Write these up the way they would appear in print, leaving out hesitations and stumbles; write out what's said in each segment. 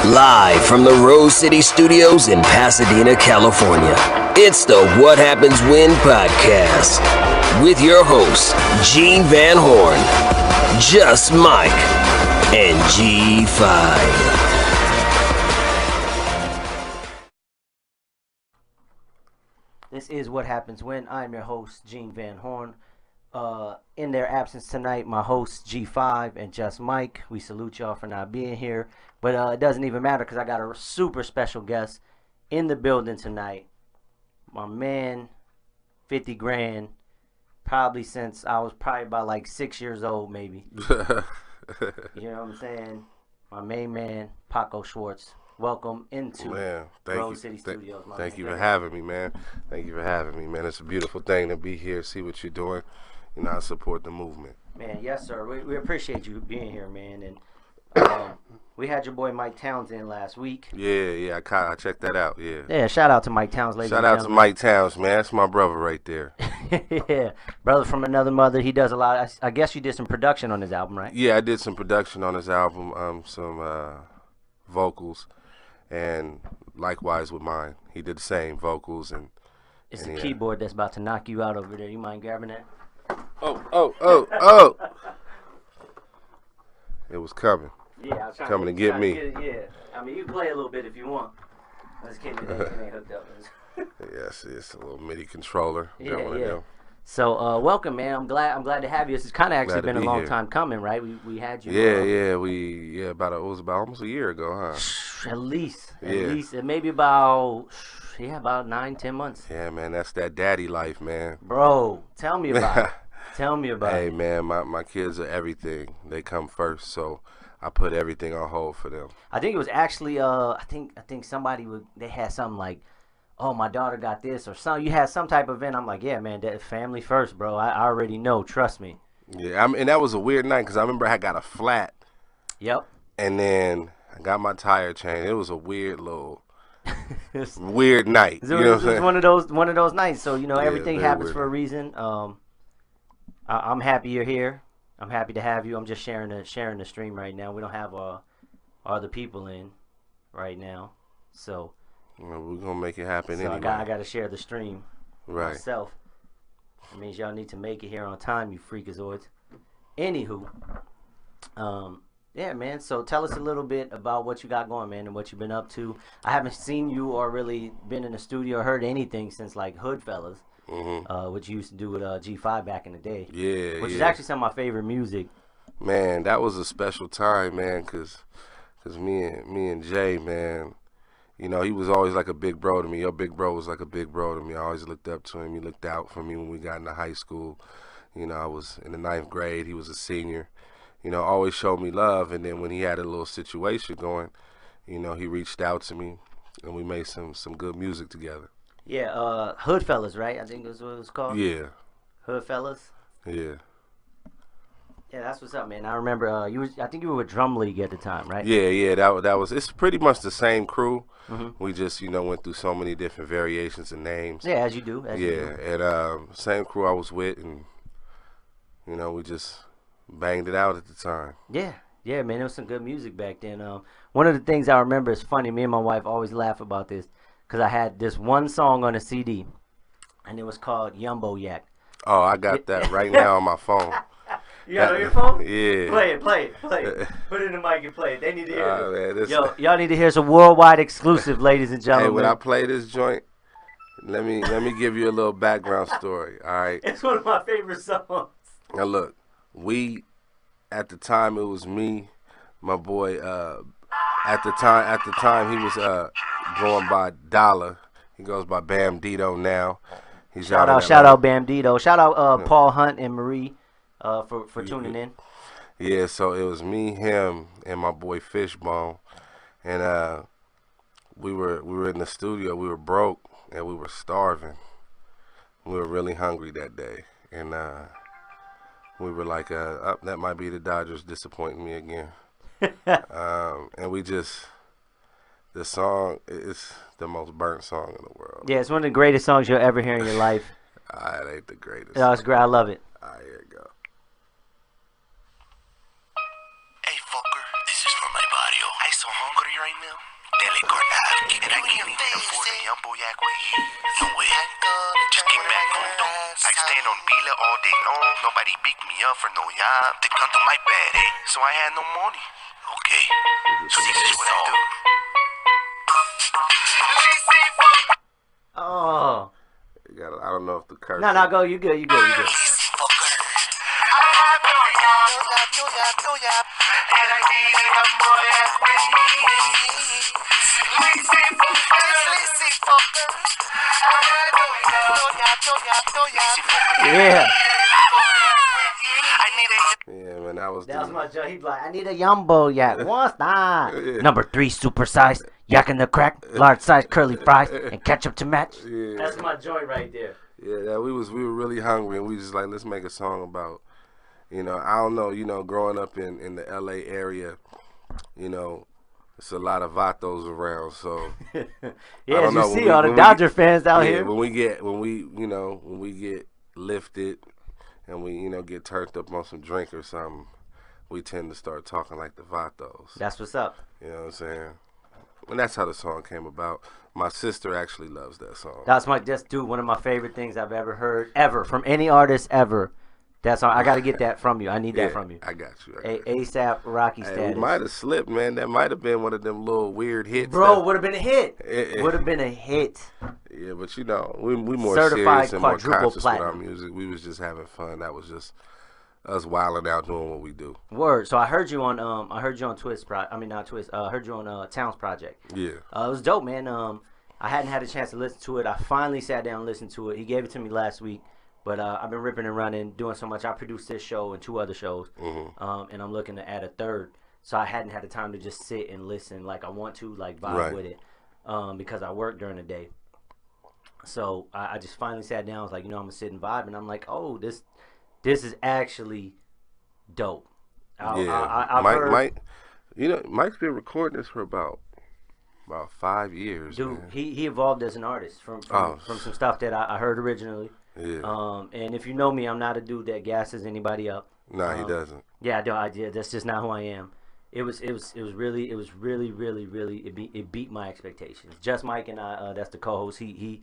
Live from the Rose City Studios in Pasadena, California, it's the What Happens When podcast with your hosts, Gene Van Horn, Just Mike, and G5. This is What Happens When. I'm your host, Gene Van Horn. In their absence tonight, my hosts, G5 and Just Mike. We salute y'all for not being here. But it doesn't even matter because I got a super special guest in the building tonight. My man, 50 grand, probably since I was probably about like 6 years old, maybe. You know what I'm saying? My main man, Paco Swartz. Welcome into Rose City Studios. Thank you for having me, man. Thank you for having me, man. It's a beautiful thing to be here, see what you're doing. You know, I support the movement. Man, yes, sir. We appreciate you being here, man. And we had your boy Mike Towns in last week. Yeah, I checked that out, yeah. Yeah, shout out to Mike Towns, ladies and gentlemen. Shout out to Mike Towns, man. That's my brother right there. Yeah, brother from another mother. He does a lot. I guess you did some production on his album, right? Yeah, I did some production on his album, some vocals. And likewise with mine, he did the same vocals and. It's the keyboard that's about to knock you out over there. You mind grabbing that? Oh! It was coming. Yeah, I was coming to get me. Yeah, I mean you can play a little bit if you want. I just kidding. It ain't hooked up. Yes, it's a little MIDI controller. Yeah. So welcome, man. I'm glad to have you. This has kind of actually been a long time coming, right? We had you. It was about almost a year ago, huh? At least, maybe about 9-10 months. Yeah, man, that's that daddy life, man. Bro, tell me about it. Tell me about it. Hey, man, my kids are everything. They come first, so I put everything on hold for them. I think it was actually I think somebody they had something like, oh, my daughter got this or something. You had some type of event. I'm like, yeah, man, that family first, bro. I already know. Trust me. Yeah, and that was a weird night because I remember I got a flat. Yep. And then I got my tire changed. It was a weird little weird night. You know what I'm saying? It was one of those nights. So, everything happens for a reason. I'm happy you're here. I'm happy to have you. I'm just sharing the stream right now. We don't have other people in right now. So well, we're going to make it happen anyway. I got to share the stream myself. It means y'all need to make it here on time, you freakazoids. Anywho, yeah, man. So tell us a little bit about what you got going, man, and what you've been up to. I haven't seen you or really been in the studio or heard anything since, like, Hood Fellas, which you used to do with G5 back in the day. Yeah, Which is actually some of my favorite music. Man, that was a special time, man, because me and Jay, man, he was always like a big bro to me. Your big bro was like a big bro to me. I always looked up to him. He looked out for me when we got into high school. I was in the 9th grade. He was a senior. Always showed me love. And then when he had a little situation going, he reached out to me, and we made some good music together. Yeah, Hood Fellas, right? I think that's what it was called. Yeah. Hood Fellas. Yeah. Yeah, that's what's up, man. I remember I think you were with Drum League at the time, right? Yeah. That was. It's pretty much the same crew. Mm-hmm. We just went through so many different variations and names. Yeah, as you do. And same crew I was with, and we just banged it out at the time. Yeah, man. There was some good music back then. One of the things I remember is funny. Me and my wife always laugh about this because I had this one song on a CD, and it was called Yumbo Yak. Oh, I got that right now on my phone. You got it on your phone? Yeah. Play it. Put it in the mic and play it. They need to hear it. Y'all need to hear some worldwide exclusive, ladies and gentlemen. Hey, when I play this joint, let me give you a little background story. All right. It's one of my favorite songs. Now look, at the time it was me, my boy. At the time he was going by Dollar. He goes by Bam Dito now. Shout out Bam Dito. Shout out Paul Hunt and Marie. For tuning in. Yeah, so it was me, him, and my boy Fishbone, and we were in the studio. We were broke and we were starving. We were really hungry that day, and we were like, that might be the Dodgers disappointing me again. And the song is the most burnt song in the world. Yeah, it's one of the greatest songs you'll ever hear in your life. It ain't the greatest. No, it's great. I love it. All right, here you go. Hey, fucker, this is for my barrio. I so hungry right now. I stand on Bila all day long. Nobody pick me up for no job. They come to my bed, so I had no money. Okay, so this is what I do. Oh. I don't know if the curse. No, go. You good. I have no job, and I need a young boy as Yeah. Yeah, man, that was my joke. He'd be like, I need a yumbo yak. What's that? Number 3, supersized, yak in the crack, large size curly fries, and ketchup to match. Yeah. That's my joint right there. Yeah, we were really hungry, and we just like, let's make a song about, I don't know, growing up in the LA area, it's a lot of vatos around, so yeah, as you see all the Dodger fans out here. When we get lifted and we get turned up on some drink or something, we tend to start talking like the vatos. That's what's up. You know what I'm saying? And that's how the song came about. My sister actually loves that song. One of my favorite things I've ever heard, ever, from any artist ever. That's all. I got to get that from you. I need that from you. I got you. ASAP Rocky status. We might have slipped, man. That might have been one of them little weird hits. Bro, would have been a hit. Would have been a hit. Yeah, but we more Certified serious and more conscious platinum. with our music. We was just having fun. That was just us wilding out doing what we do. Word. So I heard you on Twist. Not Twist. I heard you on Towns Project. Yeah. It was dope, man. I hadn't had a chance to listen to it. I finally sat down and listened to it. He gave it to me last week. But I've been ripping and running, doing so much. I produced this show and 2 other shows, and I'm looking to add a 3rd. So I hadn't had the time to just sit and listen like I want to, like vibe with it, because I work during the day. So I just finally sat down. I was like, I'm gonna sit and vibe, and I'm like, oh, this is actually dope. Mike, Mike's been recording this for about 5 years. Dude, man. he evolved as an artist from some stuff that I heard originally. Yeah. And if you know me, I'm not a dude that gasses anybody up. No, he doesn't. Yeah, I don't. That's just not who I am. It really, it beat my expectations. Just Mike and I, that's the co-host. We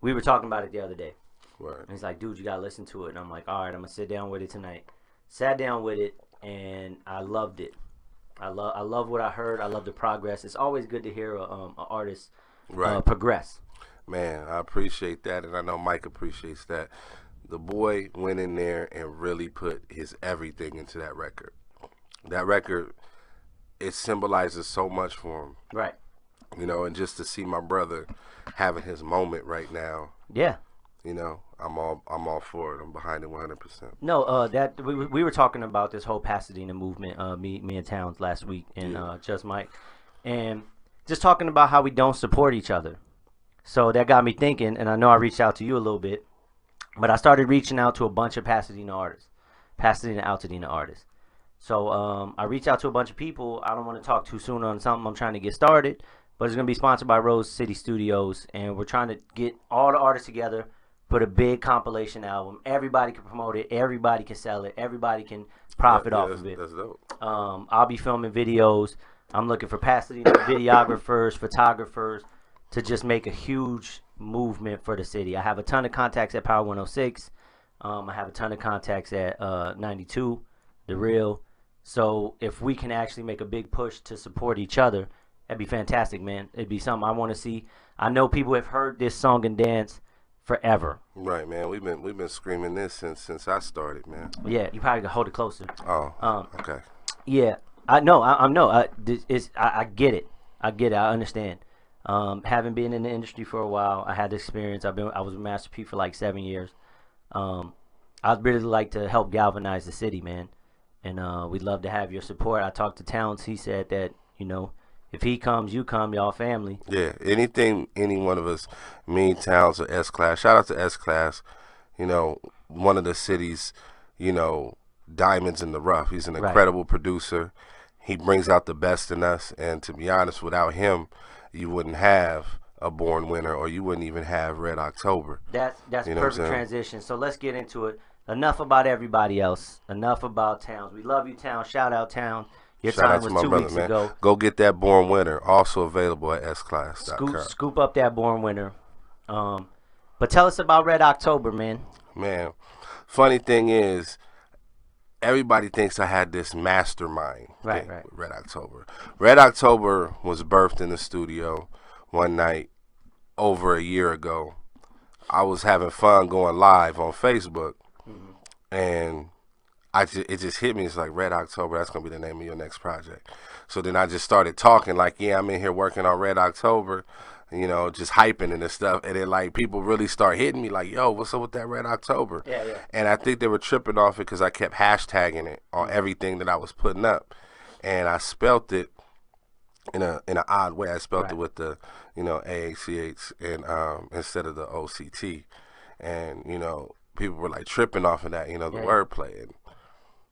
were talking about it the other day. Right. And he's like, dude, you gotta listen to it. And I'm like, all right, I'm gonna sit down with it tonight. Sat down with it, and I loved it. I love what I heard. I love the progress. It's always good to hear an artist progress. Man, I appreciate that, and I know Mike appreciates that. The boy went in there and really put his everything into that record. That record, it symbolizes so much for him. Right. And just to see my brother having his moment right now. Yeah. I'm all for it. I'm behind it 100%. No, that we were talking about this whole Pasadena movement, me and Towns last week, and Just Mike, and just talking about how we don't support each other. So that got me thinking, and I know I reached out to you a little bit, but I started reaching out to a bunch of Altadena artists. So I reached out to a bunch of people. I don't want to talk too soon on something I'm trying to get started, but it's going to be sponsored by Rose City Studios, and we're trying to get all the artists together, put a big compilation album. Everybody can promote it. Everybody can sell it. Everybody can profit off of it. That's dope. I'll be filming videos. I'm looking for Pasadena videographers, photographers, to just make a huge movement for the city. I have a ton of contacts at Power 106. I have a ton of contacts at 92, The Real. So if we can actually make a big push to support each other, that'd be fantastic, man. It'd be something I want to see. I know people have heard this song and dance forever. Right, man. We've been screaming this since I started, man. Yeah, you probably could hold it closer. Oh, okay. Yeah, I know. I get it. I understand. Having been in the industry for a while, I had the experience. I was with Master P for like 7 years. I'd really like to help galvanize the city, man, and we'd love to have your support. I talked to Towns. He said that if he comes, you come, y'all family. Yeah, anything, any one of us, me, Towns, or S-Class. Shout out to S-Class. One of the city's, diamonds in the rough. He's an incredible producer. He brings out the best in us, and to be honest, without him, you wouldn't have a Born Winner, or you wouldn't even have Red Ahchtober. That's perfect transition. So let's get into it. Enough about everybody else. Enough about Towns. We love you, Towns. Shout out, Towns. Your Shout time out to was my 2 brother, weeks man. ago. Go get that Born Winner. Also available at sclass.com. Scoop up that Born Winner. But tell us about Red Ahchtober, man. Man, funny thing is, everybody thinks I had this mastermind thing with Red Ahchtober. Red Ahchtober was birthed in the studio one night over a year ago. I was having fun going live on Facebook, and it just hit me. It's like, Red Ahchtober, that's going to be the name of your next project. So then I just started talking like, yeah, I'm in here working on Red Ahchtober, you know, just hyping and stuff. And then, like, people really start hitting me like, yo, what's up with that Red Ahchtober? Yeah, yeah. And I think they were tripping off it because I kept hashtagging it on everything that I was putting up. And I spelt it in an odd way. I spelt it with the, you know, AHCH and instead of the OCT. And, you know, people were like tripping off of that, you know, the wordplay. And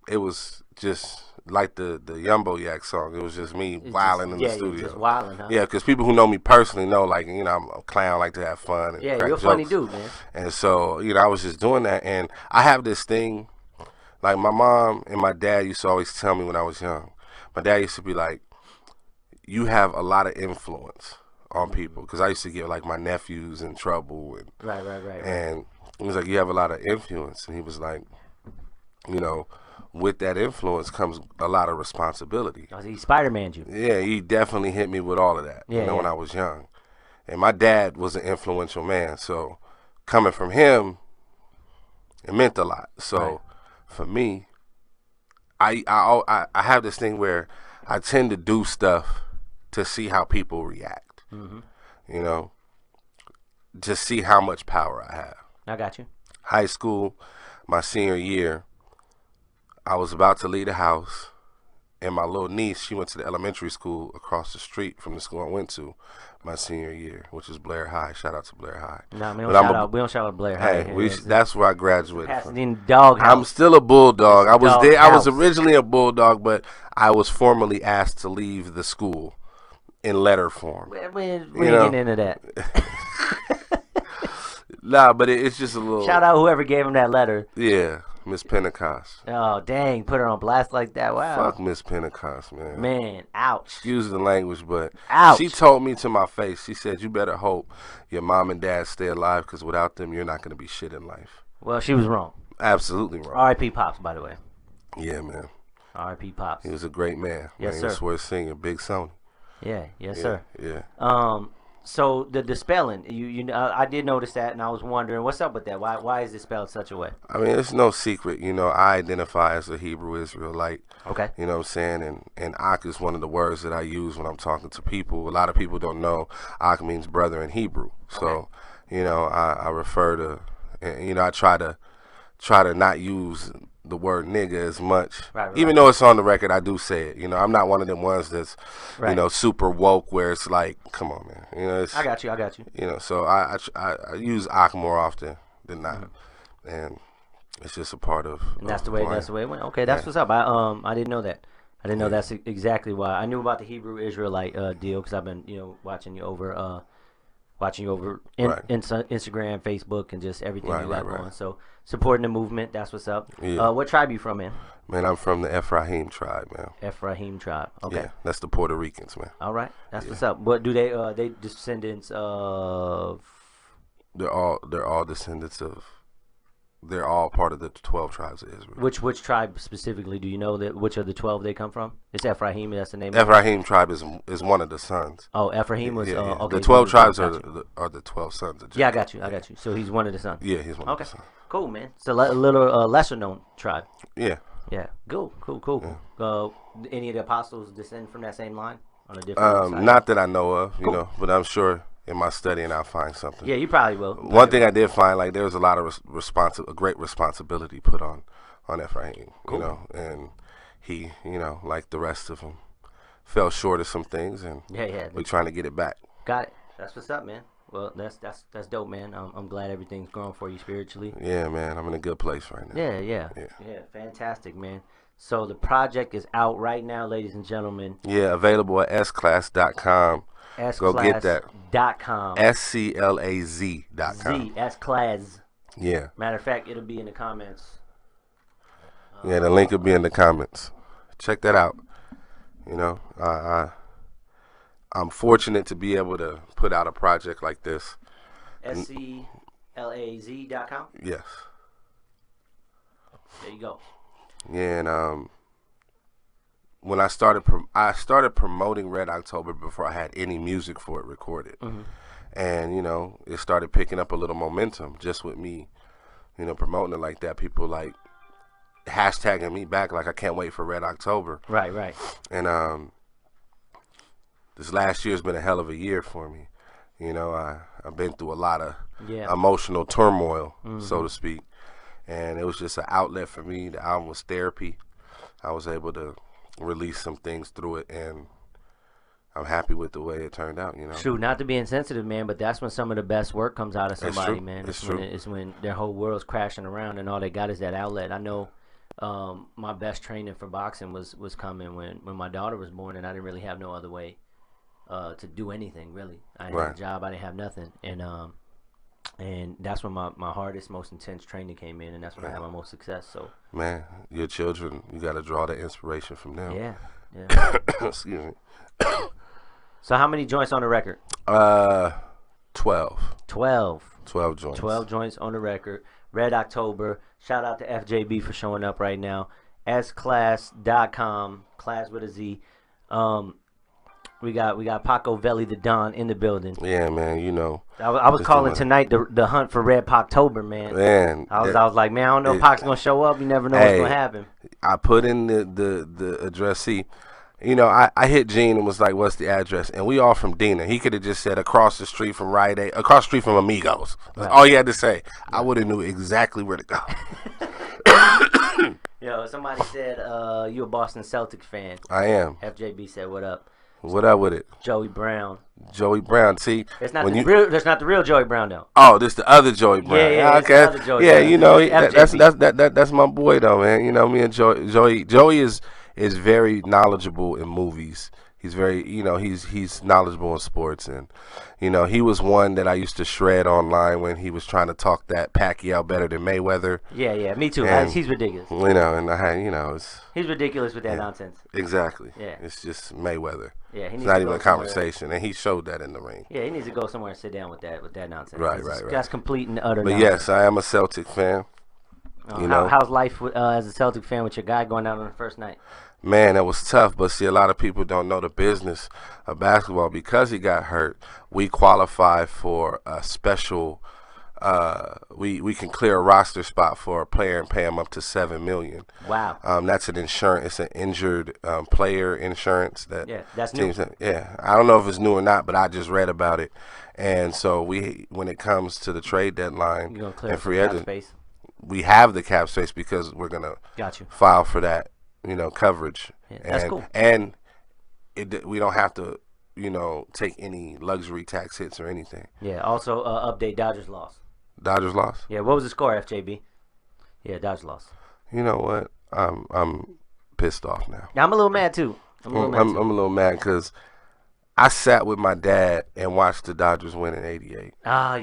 it was just like the Yumbo Yak song. It was just me wilding in the studio. Just wilding, huh? Yeah, because people who know me personally know, like, you know, I'm a clown, like to have fun. And yeah, crack you're a jokes. funny dude, man. And so, you know, I was just doing that. And I have this thing, like my mom and my dad used to always tell me when I was young. My dad used to be like, you have a lot of influence on people. Because I used to get, like, my nephews in trouble. And, Right. And he was like, you have a lot of influence. And he was like, you know, with that influence comes a lot of responsibility. Oh, he Spider-Man'd you. Yeah, he definitely hit me with all of that, when I was young. And my dad was an influential man, so coming from him, it meant a lot. So for me, I have this thing where I tend to do stuff to see how people react. You know, just see how much power I have. I got you. High school, my senior year, I was about to leave the house, and my little niece, she went to the elementary school across the street from the school I went to my senior year, which is Blair High. Shout out to Blair High. Nah, we don't shout out Blair High. Hey, that's where I graduated Pasadena Dog House. I'm still a bulldog. I was Dog there. house. I was originally a bulldog, but I was formally asked to leave the school in letter form. We ain't getting into that. Nah, but it's just a little. Shout out whoever gave him that letter. Yeah, Miss Pentecost. Oh, dang. Put her on blast like that. Wow. Fuck Miss Pentecost, man. Man, ouch. Excuse the language, but Ouch. She told me to my face, she said, you better hope your mom and dad stay alive because without them, you're not going to be shit in life. Well, she was wrong. Absolutely wrong. R.I.P. Pops, by the way. Yeah, man. R.I.P. Pops. He was a great man. Yes, man. sir. He was worth singing. Big Sony. Yeah, yes, sir. Yeah. So the spelling, I did notice that, and I was wondering what's up with that. Why is it spelled such a way? I mean, it's no secret. You know, I identify as a Hebrew Israelite. Okay. You know what I'm saying? And Ak is one of the words that I use when I'm talking to people. A lot of people don't know Ak means brother in Hebrew. So, you know, I refer to, and, you know, I try to not use the word nigga as much. Right. Even though it's on the record, I do say it. You know, I'm not one of them ones that's, Right. you know, super woke where it's like, come on, man. You know, I got you. You know, so I use Ak more often than not, and it's just a part of. And that's the way. That's the way it went. Okay, that's what's up. I didn't know that. I didn't know that's exactly why. I knew about the Hebrew Israelite deal because I've been watching you over Instagram, Facebook, and just everything you got going. So supporting the movement. That's what's up. Yeah. What tribe you from, man? Man, I'm from the Ephraim tribe, man. Ephraim tribe. Okay. Yeah, that's the Puerto Ricans, man. All right. That's what's up. What do they descendants of? They're all descendants of. They're all part of the 12 tribes of Israel. Which tribe specifically do you know that? Which of the 12 they come from? It's Ephraim. That's the name. Ephraim tribe is one of the sons. Oh, Ephraim was. Okay. The 12 tribes are the 12 sons of Jacob. Yeah, I got you. So he's one of the sons. Yeah, he's one of the Okay. sons. Cool, man. It's a little lesser known tribe. Yeah. Yeah. Cool. Any of the apostles descend from that same line on a different side? Not that I know of, you know, but I'm sure in my studying I'll find something. Yeah, you probably will. One thing I did find, like, there was a lot of a great responsibility put on Ephraim, you know, and he, you know, like the rest of them, fell short of some things, and we're trying to get it back. Got it. That's what's up, man. Well, that's dope, man. I'm glad everything's growing for you spiritually. Yeah, man. I'm in a good place right now. Yeah. Fantastic, man. So the project is out right now, ladies and gentlemen. Yeah, available at sclass.com. Go get that. .com. SCLAZ.com. S-Class. Yeah. Matter of fact, it'll be in the comments. Yeah, the link will be in the comments. Check that out. You know, I'm fortunate to be able to put out a project like this. SCLAZ.com? Yes. There you go. Yeah, and when I started promoting Red Ahchtober before I had any music for it recorded. And, it started picking up a little momentum just with me, promoting it like that. People like hashtagging me back like I can't wait for Red Ahchtober. Right. And this last year's been a hell of a year for me. I've been through a lot of emotional turmoil, so to speak. And it was just an outlet for me. The album was therapy. I was able to release some things through it, and I'm happy with the way it turned out, True, not to be insensitive, man, but that's when some of the best work comes out of somebody, true. man. It's true. It's when their whole world's crashing around and all they got is that outlet. I know my best training for boxing was coming when my daughter was born, and I didn't really have no other way to do anything, really. I didn't have a job, I didn't have nothing. And that's when my hardest, most intense training came in, and that's when I had my most success. So, man, your children, you got to draw the inspiration from them. Yeah. Excuse me. So how many joints on the record? 12. 12 joints. 12 joints on the record. Red Ahchtober. Shout out to FJB for showing up right now. sclass.com, class with a Z. We got Paco Velli the Don in the building. Yeah, man, I was calling tonight the hunt for Red Ahchtober, man. Man, I was like, man, I don't know if Pac's gonna show up. You never know what's gonna happen. I put in the address. See, I hit Gene and was like, what's the address? And we all from Dina. He could have just said across the street from Rite Aid, across the street from Amigos. That's all he had to say. I would have knew exactly where to go. Yo, somebody said you a Boston Celtics fan. I am. FJB said, what up? What up with it? Joey Brown. See, that's not the real Joey Brown though. Oh, this the other Joey Brown. Yeah, okay. Other Joey Brown. That's my boy though, man. Me and Joey is very knowledgeable in movies. He's very, he's knowledgeable in sports, and he was one that I used to shred online when he was trying to talk that Pacquiao better than Mayweather. Yeah, me too. And, he's ridiculous. And I had, he's ridiculous with that nonsense. Exactly. Yeah. It's just Mayweather. Yeah, it's not even a conversation, and he showed that in the ring. Yeah, he needs to go somewhere and sit down with that nonsense. Right. That's complete and utter. But nonsense. yes, I am a Celtic fan. How's life as a Celtic fan with your guy going out on the first night? Man, that was tough, but see, a lot of people don't know the business of basketball. Because he got hurt, we qualify for a special. We can clear a roster spot for a player and pay him up to $7 million. Wow. That's an insurance. It's an injured player insurance that. Yeah, that's new. I don't know if it's new or not, but I just read about it, and so when it comes to the trade deadline and free agent, we have the cap space because we're gonna file for that. Coverage. Yeah, that's cool. And we don't have to, take any luxury tax hits or anything. Yeah. Also, update: Dodgers lost. Dodgers lost. Yeah. What was the score, FJB? Yeah, Dodgers lost. You know what? I'm pissed off now. Yeah, I'm a little mad too. I'm a little mad because I sat with my dad and watched the Dodgers win in '88.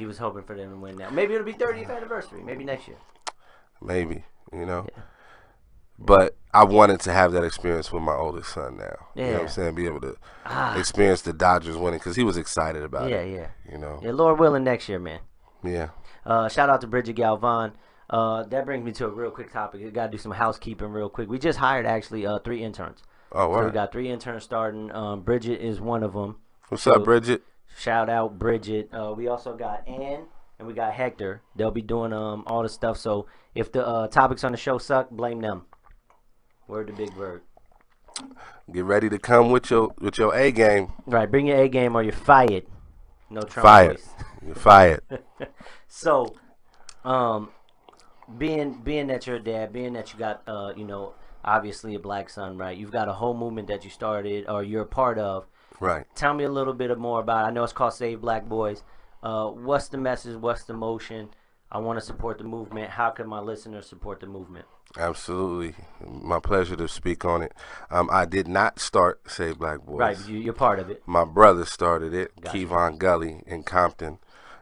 You was hoping for them to win now. Maybe it'll be 30th anniversary. Maybe next year. Maybe. Yeah. But I wanted to have that experience with my oldest son now. Yeah. You know what I'm saying? Be able to experience the Dodgers winning because he was excited about it. Yeah. Yeah, Lord willing, next year, man. Yeah. Shout out to Bridget Galvan. That brings me to a real quick topic. We got to do some housekeeping real quick. We just hired, actually, 3 interns. Oh, wow. So we got 3 interns starting. Bridget is one of them. What's up, Bridget? Shout out, Bridget. We also got Ann and we got Hector. They'll be doing all the stuff. So if the topics on the show suck, blame them. Word to Big Bird. Get ready to come with your A game. Right, bring your A game or you're fired. No Trump fired. voice. You're fired. So, being that you're a dad, being that you got obviously a black son, right? You've got a whole movement that you started or you're a part of. Right. Tell me a little bit more about it. I know it's called Save Black Boys. What's the message? What's the motion? I want to support the movement. How can my listeners support the movement? Absolutely. My pleasure to speak on it. I did not start Save Black Boys. Right, you're part of it. My brother started it, Gotcha. Kevon Gully in Compton.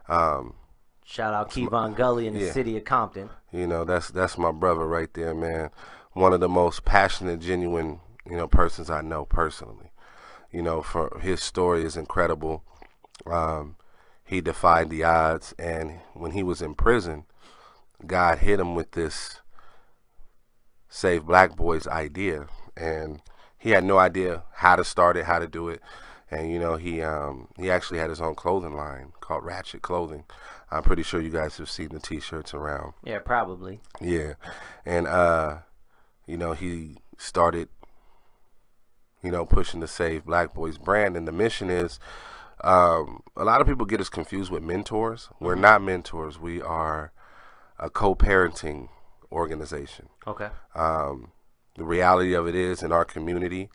Shout out Kevon Gully in the city of Compton. That's my brother right there, man. One of the most passionate, genuine, persons I know personally. For his story is incredible. He defied the odds, and when he was in prison, God hit him with this Save Black Boys idea, and he had no idea how to start it, how to do it. And he actually had his own clothing line called Ratchet Clothing. I'm pretty sure you guys have seen the T-shirts around. Yeah, probably. Yeah, and he started pushing the Save Black Boys brand, and the mission is a lot of people get us confused with mentors. We're not mentors. We are a co-parenting organization. Okay. The reality of it is, in our community,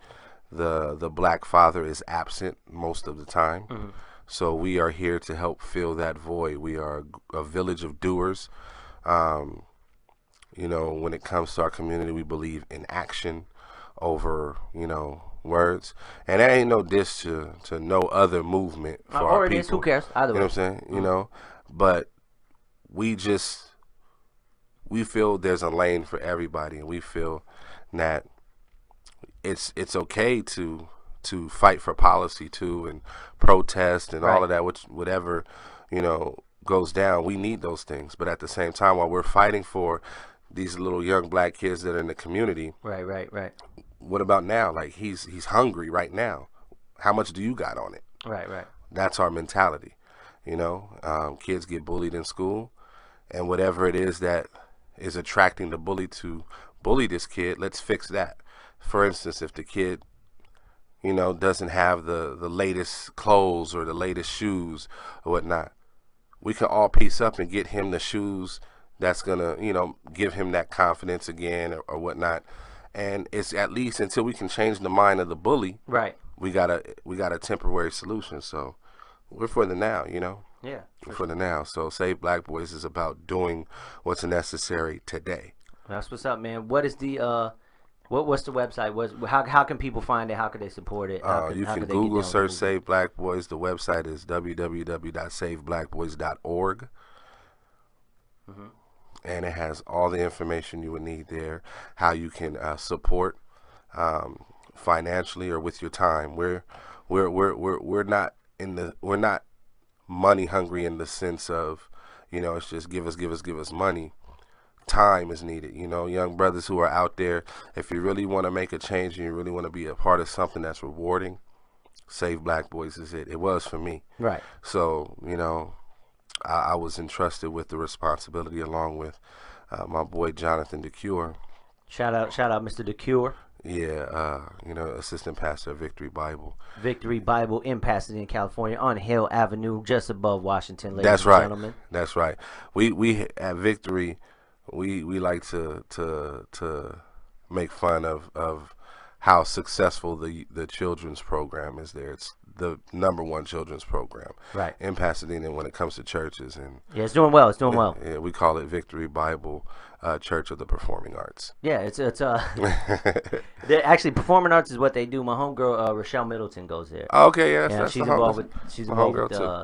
the black father is absent most of the time. So we are here to help fill that void. We are a village of doers. When it comes to our community, we believe in action over, words. And that ain't no diss to no other movement for our people. It is. Who cares? Either way. You know what I'm saying? But we feel there's a lane for everybody, and we feel that it's okay to fight for policy too, and protest and all of that, whatever goes down. We need those things, but at the same time, while we're fighting for these little young black kids that are in the community, right. What about now? Like he's hungry right now. How much do you got on it? Right. That's our mentality. Kids get bullied in school, and whatever it is that is attracting the bully to bully this kid, let's fix that. For instance, if the kid doesn't have the latest clothes or the latest shoes or whatnot, we can all piece up and get him the shoes that's gonna give him that confidence again, or whatnot. And it's at least until we can change the mind of the bully, Right. we got a temporary solution. So we're for the now, Yeah. for the now. So Save Black Boys is about doing what's necessary today. That's what's up, man. What is the what's the website? How can people find it? How can they support it? You can Google search Save Black Boys. The website is www.saveblackboys.org. And it has all the information you would need there, how you can support financially or with your time. We're not money hungry in the sense of it's just give us money. Time is needed. Young brothers who are out there, if you really want to make a change and you really want to be a part of something that's rewarding, Save Black Boys is it. It was for me. Right. So I was entrusted with the responsibility along with my boy Jonathan DeCure. Shout out Mr. DeCure. Yeah, assistant pastor of Victory Bible. Victory Bible in Pasadena, California, on Hill Avenue, just above Washington, ladies That's and right. gentlemen. That's right. We at Victory, we like to make fun of how successful the children's program is there. It's the #1 children's program in Pasadena when it comes to churches. And yeah, it's doing well. It's doing well. Yeah, we call it Victory Bible Church of the Performing Arts. Yeah, it's actually performing arts is what they do. My homegirl Rochelle Middleton goes there. Okay, yeah, she's involved with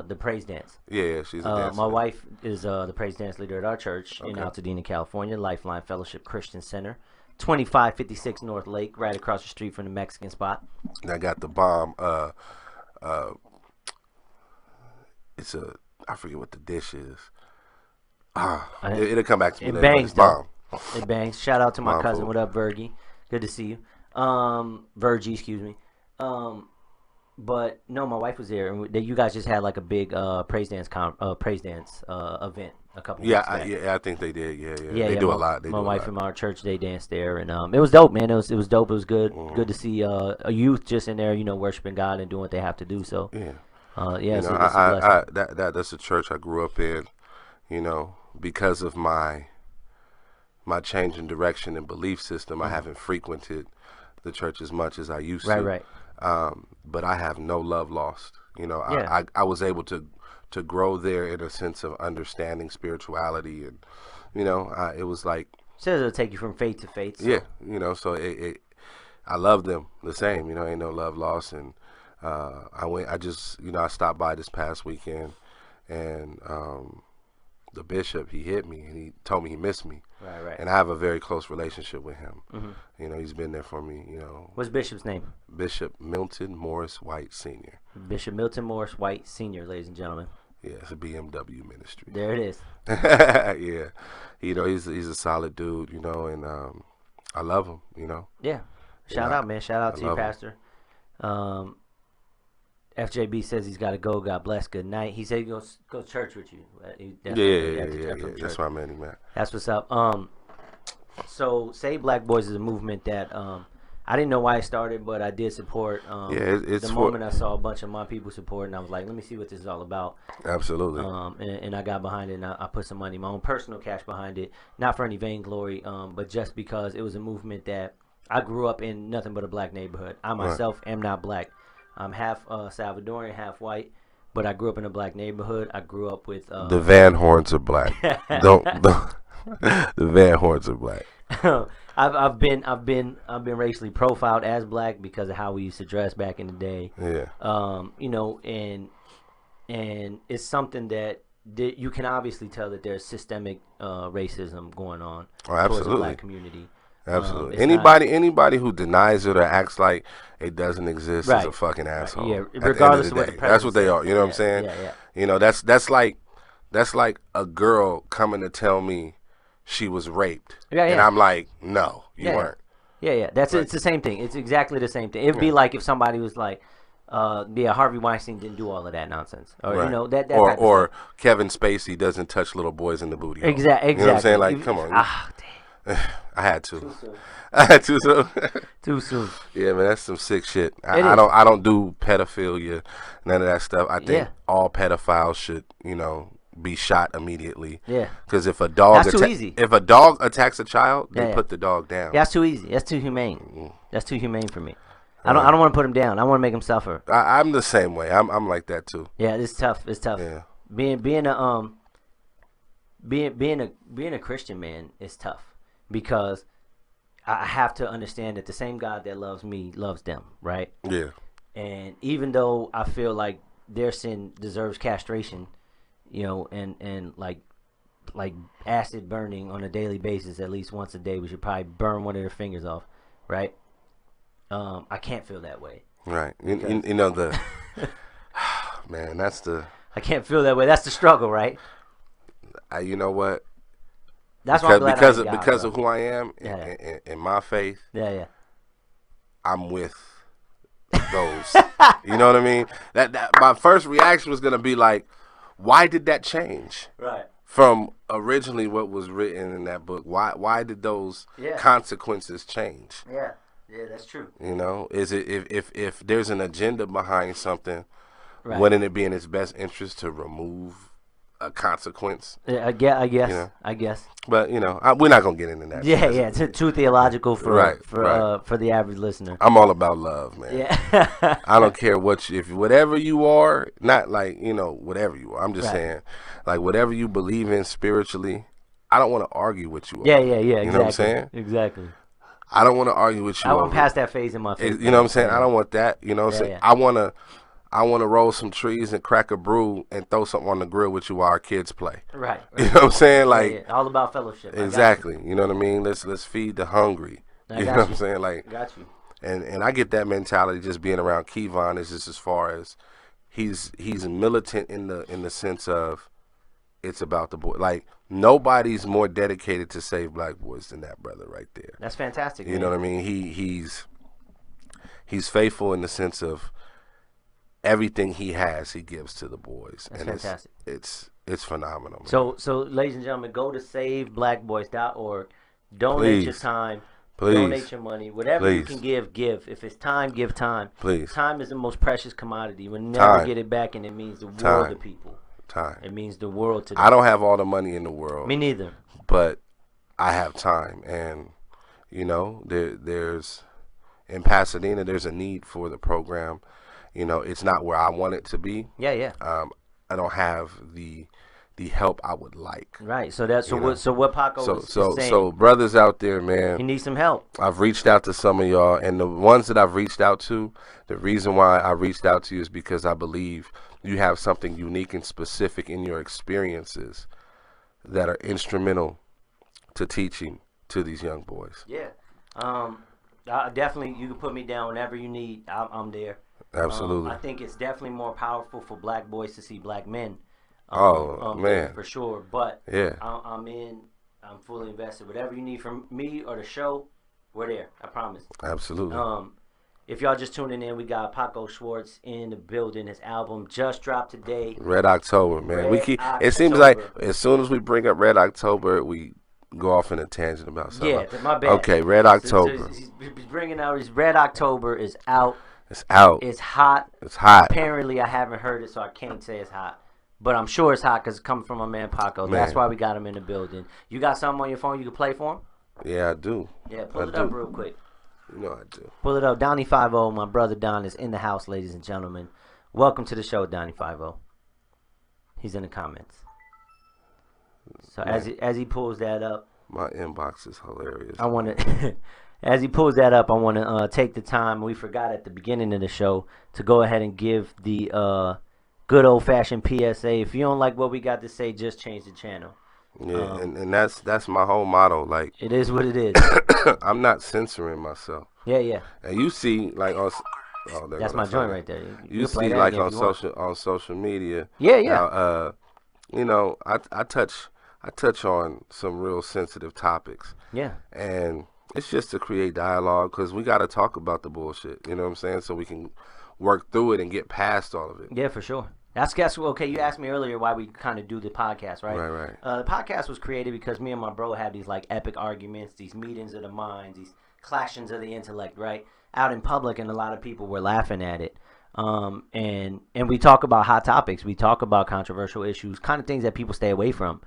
the praise dance. Yeah, she's a dancer. My wife is the praise dance leader at our church in Altadena, California, Lifeline Fellowship Christian Center, 2556 North Lake, right across the street from the Mexican spot. And I got the bomb. I forget what the dish is. It'll come back to me later. Bangs, bomb. It bangs. Shout out to my Bomb cousin. food. What up, Virgie? Good to see you. Virgie, excuse me. But no, my wife was there, and you guys just had like a big praise dance event a couple weeks back. I think they did. Yeah. They do a lot. My wife from our church, they danced there, and it was dope, man. It was dope. It was good. Good to see a youth just in there, worshiping God and doing what they have to do. So yeah. It's a blessing. That's a church I grew up in, because of my change in direction and belief system. I haven't frequented the church as much as I used to. Right. But I have no love lost. I was able to grow there in a sense of understanding spirituality, and it was like says it'll take you from faith to faith. So. Yeah, so I love them the same. Ain't no love lost, and I stopped by this past weekend, and the bishop, he hit me and he told me he missed me. Right. And I have a very close relationship with him. He's been there for me. What's Bishop's name? Bishop Milton Morris White Sr. Bishop Milton Morris White Sr., ladies and gentlemen. Yeah, it's a BMW ministry. There it is. Yeah, he's a solid dude, and I love them, you know. Yeah. Shout out, man. Shout out to you, 'em. Pastor. FJB says he's got to go. God bless. Good night. He said he goes go to church with you. Yeah. That's what I meant, man. That's what's up. So Save Black Boys is a movement that I didn't know why it started, but I did support. It's the moment I saw a bunch of my people support, and I was like, let me see what this is all about. Absolutely. And I got behind it, and I put some money, my own personal cash behind it, not for any vainglory, but just because it was a movement that I grew up in nothing but a black neighborhood. I myself am not black. I'm half Salvadorian, half white, but I grew up in a black neighborhood. I grew up with the Van Horns are black. don't the Van Horns are black. I've been racially profiled as black because of how we used to dress back in the day. Yeah. You know, and it's something that you can obviously tell that there's systemic racism going on towards the black community. Absolutely. Anybody who denies it or acts like it doesn't exist is a fucking asshole. Yeah, regardless of what the that's what they are. You know what I'm saying? Yeah. You know, that's like a girl coming to tell me she was raped. Yeah. And I'm like, no, you weren't. Yeah. It's the same thing. It's exactly the same thing. It'd be like if somebody was like, Harvey Weinstein didn't do all of that nonsense, or you know that or Kevin Spacey doesn't touch little boys in the booty. Exactly. You know what I'm saying? Like, come on. Damn. I had to. I had to. So. Too soon. Yeah, man, that's some sick shit. I don't do pedophilia, none of that stuff. I think all pedophiles should, you know, be shot immediately. Yeah. Because if a dog if a dog attacks a child, they put the dog down. Yeah, that's too easy. That's too humane. That's too humane for me. I don't want to put him down. I want to make him suffer. I'm the same way. I'm like that too. Yeah, it's tough. It's tough. Yeah. Being a Christian man is tough because I have to understand that the same God that loves me loves them, right? Yeah. And even though I feel like their sin deserves castration, you know, and like acid burning on a daily basis, at least once a day, we should probably burn one of their fingers off, right? I can't feel that way. Right. You know the man. That's the. I can't feel that way. That's the struggle, right? You know what? That's why I'm glad because of who I am in my faith. Yeah. I'm with those. You know what I mean? That my first reaction was gonna be like, why did that change? Right. From originally what was written in that book. Why did those consequences change? Yeah, that's true. You know, is it if there's an agenda behind something, wouldn't it be in its best interest to remove a consequence? I guess. You know? I guess. But you know, we're not gonna get into that. Yeah. It's too theological for the average listener. I'm all about love, man. Yeah. I don't care whatever you are, not like, you know, whatever you are. I'm just saying, like, whatever you believe in spiritually, I don't want to argue with you. Yeah. You know what I'm saying? Exactly. I don't want to argue with you. I'm past that phase in my faith. You know what I'm saying? I don't want that. You know what I'm saying? I want to roll some trees and crack a brew and throw something on the grill with you while our kids play. Right. You know what I'm saying? Like all about fellowship. Exactly. You know what I mean? Let's feed the hungry. You know what I'm saying? Like, got you. And I get that mentality just being around Kevon is just as far as he's militant in the sense of it's about the boy. Like, nobody's more dedicated to save black boys than that brother right there. That's fantastic. You know what I mean? He's faithful in the sense of everything he has, he gives to the boys. That's and fantastic. It's phenomenal. Man. So, ladies and gentlemen, go to SaveBlackBoys.org. Donate your time. Please. Donate your money. Whatever you can give. If it's time, give time. Please. Time is the most precious commodity. You'll never get it back, and it means the world to people. Time. It means the world to them. I don't have all the money in the world. Me neither. But I have time. And, you know, there's in Pasadena, there's a need for the program. You know, it's not where I want it to be. Yeah. I don't have the help I would like. Right. So what Paco is saying. So brothers out there, man, you need some help. I've reached out to some of y'all, and the ones that I've reached out to, the reason why I reached out to you is because I believe you have something unique and specific in your experiences that are instrumental to teaching to these young boys. Yeah. Definitely, you can put me down whenever you need. I'm there. Absolutely. I think it's definitely more powerful for black boys to see black men. Man, for sure. But yeah, I'm fully invested. Whatever you need from me or the show, We're there. I promise. Absolutely. If y'all just tuning in, we got Paco Swartz in the building. His album just dropped today. Red Ahchtober, man. Red We keep. Ahchtober. It seems like as soon as we bring up Red Ahchtober, we go off in a tangent about something. Yeah, my bad. Okay, Red Ahchtober. So he's bringing out his Red Ahchtober is out. It's out. It's hot. It's hot. Apparently, I haven't heard it, so I can't say it's hot. But I'm sure it's hot because it's coming from my man Paco. Man. That's why we got him in the building. You got something on your phone you can play for him? Yeah, I do. Yeah, pull it up real quick. You know I do. Pull it up. Donnie 5-0, my brother Don is in the house, ladies and gentlemen. Welcome to the show, Donnie 5-0. He's in the comments. So as he pulls that up, my inbox is hilarious. I want to, as he pulls that up, I want to take the time. We forgot at the beginning of the show to go ahead and give the good old fashioned PSA. If you don't like what we got to say, just change the channel. Yeah, and that's my whole motto. Like, it is what it is. I'm not censoring myself. Yeah. And you see, like on, that's my joint right there. You see, like on social media. Yeah. You know, I touch on some real sensitive topics. Yeah. And it's just to create dialogue because we got to talk about the bullshit. You know what I'm saying? So we can work through it and get past all of it. Yeah, for sure. That's okay. You asked me earlier why we kind of do the podcast, right? Right. The podcast was created because me and my bro had these like epic arguments, these meetings of the minds, these clashings of the intellect, right? Out in public, and a lot of people were laughing at it. And we talk about hot topics. We talk about controversial issues, kind of things that people stay away from.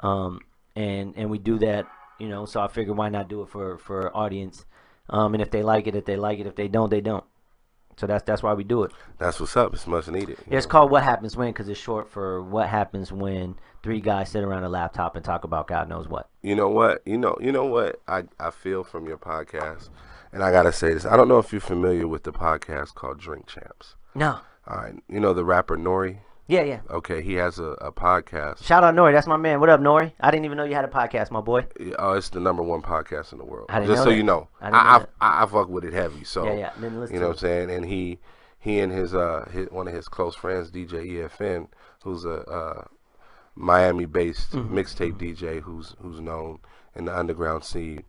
And we do that, you know. So I figured why not do it for our audience. And if they like it, if they don't, they don't. So that's why we do it. That's what's up. It's much needed. Yeah, it's called What Happens When because it's short for what happens when three guys sit around a laptop and talk about God knows what. You know what? You know what I feel from your podcast, and I gotta say this. I don't know if you're familiar with the podcast called Drink Champs. No. All right. You know the rapper Nori? Yeah. Okay, he has a podcast. Shout out Nori, that's my man. What up, Nori? I didn't even know you had a podcast, my boy. Oh, it's the #1 podcast in the world. I didn't Just know so that. you know, I fuck with it heavy. So Yeah. Then listen you know what I'm saying. And he and his one of his close friends, DJ EFN, who's a Miami-based mixtape DJ who's known in the underground scene.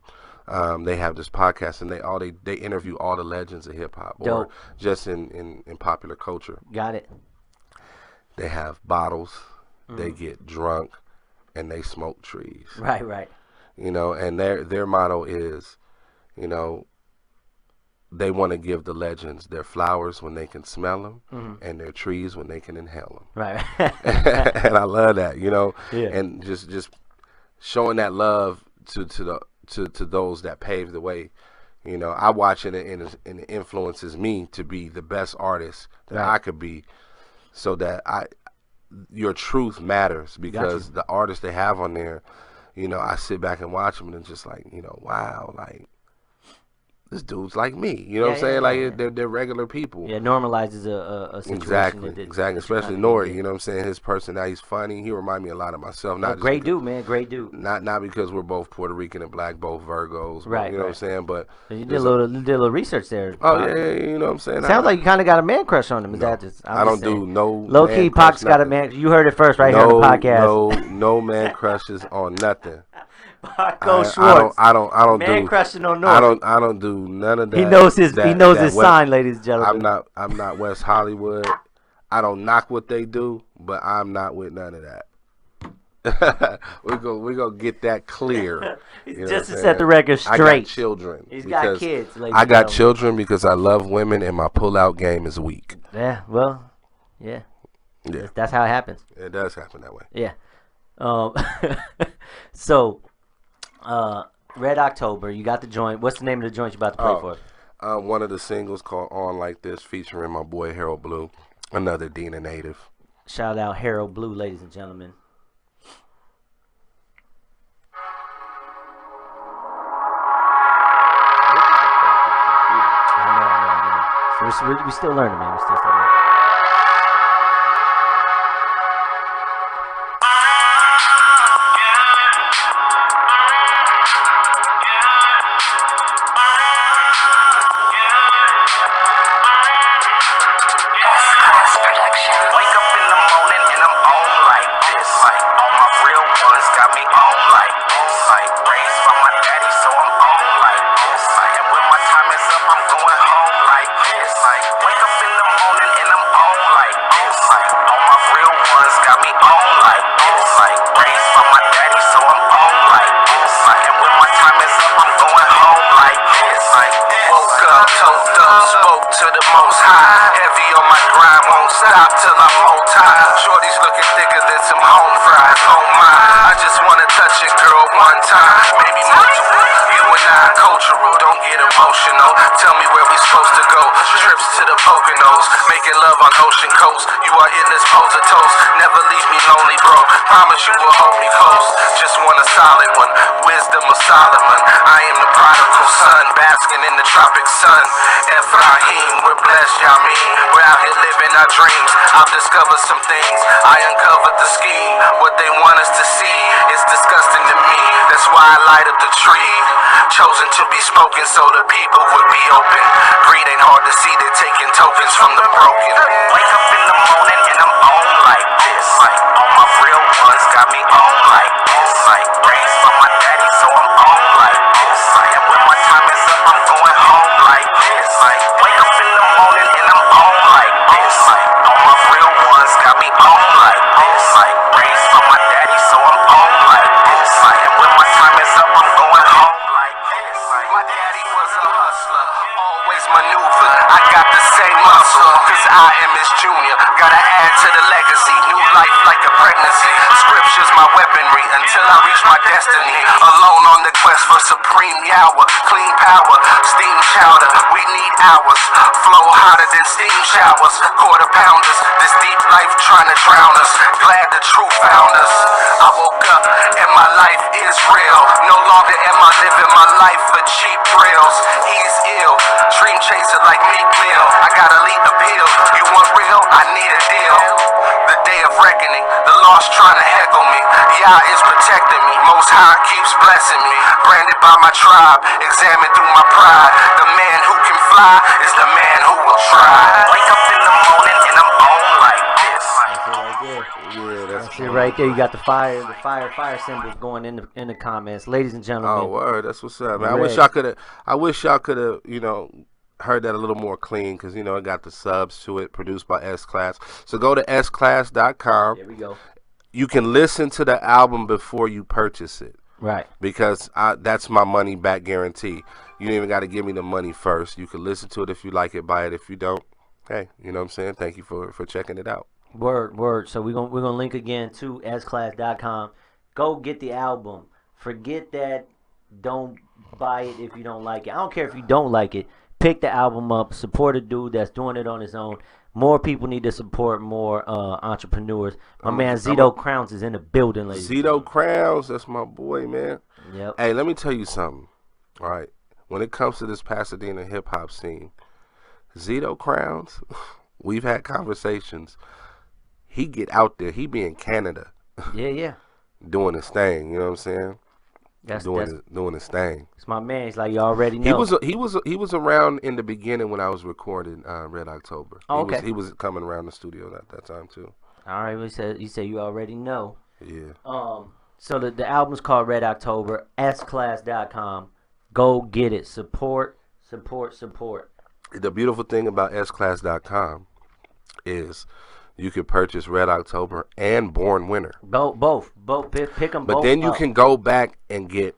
They have this podcast, and they interview all the legends of hip hop or just in popular culture. Got it. They have bottles, they get drunk, and they smoke trees. Right. You know, and their motto is, you know, they want to give the legends their flowers when they can smell them, and their trees when they can inhale them. Right. And I love that, you know, Yeah. and just showing that love to those that paved the way. You know, I watch it and it influences me to be the best artist that I could be. So that your truth matters because the artists they have on there, you know, I sit back and watch them and it's just like, you know, wow, like this dude's like me. You know what I'm saying? Like they're regular people. Yeah, normalizes a situation. Exactly. Especially Nori. You know what I'm saying? His personality, he's funny. He reminds me a lot of myself. Not great dude, man. Great dude. Not because we're both Puerto Rican and black, both Virgos. Right. You know what I'm saying? But you did a little research there. Oh yeah, you know what I'm saying? Sounds like you kind of got a man crush on him. Is that just? I don't do no. Low key, Pac's got a man. You heard it first right here on the podcast. No man crushes on nothing. Paco Swartz. I don't man do crushing on North. I don't do none of that. He knows his sign, ladies and gentlemen. I'm not West Hollywood. I don't knock what they do, but I'm not with none of that. We're gonna get that clear. You know just to set the record straight. I got children. He's got kids. I got children because I love women and my pull-out game is weak. Yeah, well, yeah. That's how it happens. It does happen that way. Yeah. So, Red Ahchtober, you got the joint. What's the name of the joint you about to play for us? One of the singles called On Like This featuring my boy Harold Blue, another Dina native. Shout out Harold Blue, ladies and gentlemen. I know. So we still learning, man. We still learning. Wake up in the morning and I'm on like this. Like all my real ones got me on like this. Like raised by my daddy, so I'm on like this. Like one time, maybe multiple. You and I cultural, don't get emotional. Tell me where we supposed to go. Trips to the Poconos, making love on ocean coast. You are in this pose of toast. Never leave me lonely, bro. Promise you will hold me close. Just want a solid one. Wisdom of Solomon. I am the prodigal son, basking in the tropic sun. Ephraim, we're blessed, Yamin. We're out here living our dreams. I've discovered some things. I uncovered the scheme. What they want us to see is disgusting to me. That's why I light up the tree. Chosen to be spoken so the people would be open. Greed ain't hard to see, they're taking tokens from the broken. Wake up in the morning and I'm on like this. All my real ones got me on like this. Raised by my daddy, so I'm on like this. And when my time is up, I'm going home like this. Wake up in the morning and I'm on like this. All my real ones got me on like this. Raised by my daddy, so I'm on like this. And when my time is up, I'm going home like this. My daddy was a hustler, always maneuver. I got the same muscle, cause I am his junior. Gotta add to the legacy, new life like a pregnancy. Scripture's my weaponry until I reach my destiny. Alone on the quest for supreme yawa, clean power, steam chowder. We need hours, flow hotter than steam showers. Quarter pounders, this deep life trying to drown us. Glad the truth found us. I woke up and my life is real. No longer am I living my life for cheap thrills. He's ill, dream chaser like Meek Mill. I got elite appeal. You want real? I need a deal. The day of reckoning, the lost trying to heckle me. Yah is protecting me. Most High keeps blessing me. Branded by my tribe, examined through my pride. The man who can fly is the man who will try. Wake up in the morning and I'm on like this. Yeah, That's it right there. You got the fire symbols going in the comments, ladies and gentlemen. Oh, word. That's what's up, man. Red. I wish y'all could have, heard that a little more clean, because, it got the subs to it, produced by S-Class. So go to sclass.com. There we go. You can listen to the album before you purchase it. Right. Because that's my money back guarantee. You don't even got to give me the money first. You can listen to it if you like it, buy it. If you don't, hey, you know what I'm saying? Thank you for checking it out. Word. So we're gonna link again to sclass.com. Go get the album. Forget that. Don't buy it if you don't like it. I don't care if you don't like it. Pick the album up. Support a dude that's doing it on his own. More people need to support more entrepreneurs. My man Zito Crowns is in the building, ladies. Zito Crowns, that's my boy, man. Yep. Hey, let me tell you something. All right, when it comes to this Pasadena hip hop scene, Zito Crowns, we've had conversations. He get out there. He be in Canada. Yeah. Doing his thing. You know what I'm saying? That's doing his thing. It's my man. He's like, you already know. He was around in the beginning when I was recording Red Ahchtober. Oh, okay. He was coming around the studio at that time too. All right. He said you already know. Yeah. So the album's called Red Ahchtober. sclass.com. Go get it. Support. The beautiful thing about sclass.com is you can purchase Red Ahchtober and Born Winter. Both. Pick them both. But then you can go back and get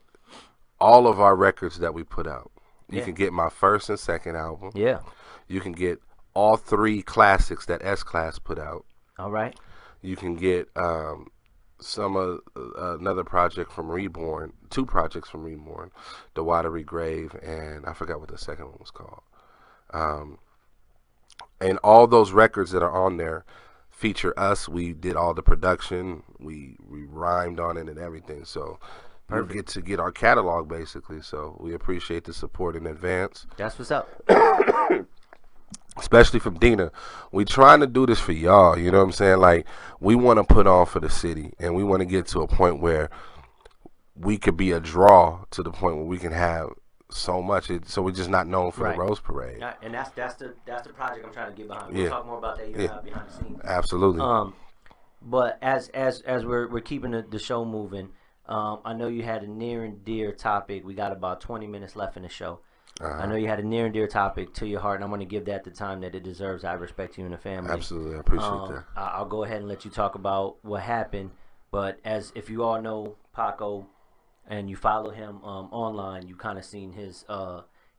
all of our records that we put out. You can get my first and second album. Yeah. You can get all 3 classics that S-Class put out. All right. You can get another project from Reborn, 2 projects from Reborn, The Watery Grave, and I forgot what the second one was called. And all those records that are on there feature us. We did all the production. We rhymed on it and everything. So you get to get our catalog, basically. So we appreciate the support in advance. That's what's up. Especially from Dina. We trying to do this for y'all. You know what I'm saying? Like, we want to put on for the city. And we want to get to a point where we could be a draw to the point where we can have so much, so we're just not known for the Rose Parade. And that's the project I'm trying to get behind. We'll talk more about that behind the scenes. Absolutely. But as we're keeping the show moving, I know you had a near and dear topic. We got about 20 minutes left in the show. I know you had a near and dear topic to your heart, and I'm going to give that the time that it deserves. I respect you and the family. Absolutely, I appreciate that. I'll go ahead and let you talk about what happened. But if you all know Paco, and you follow him online, you kind of seen his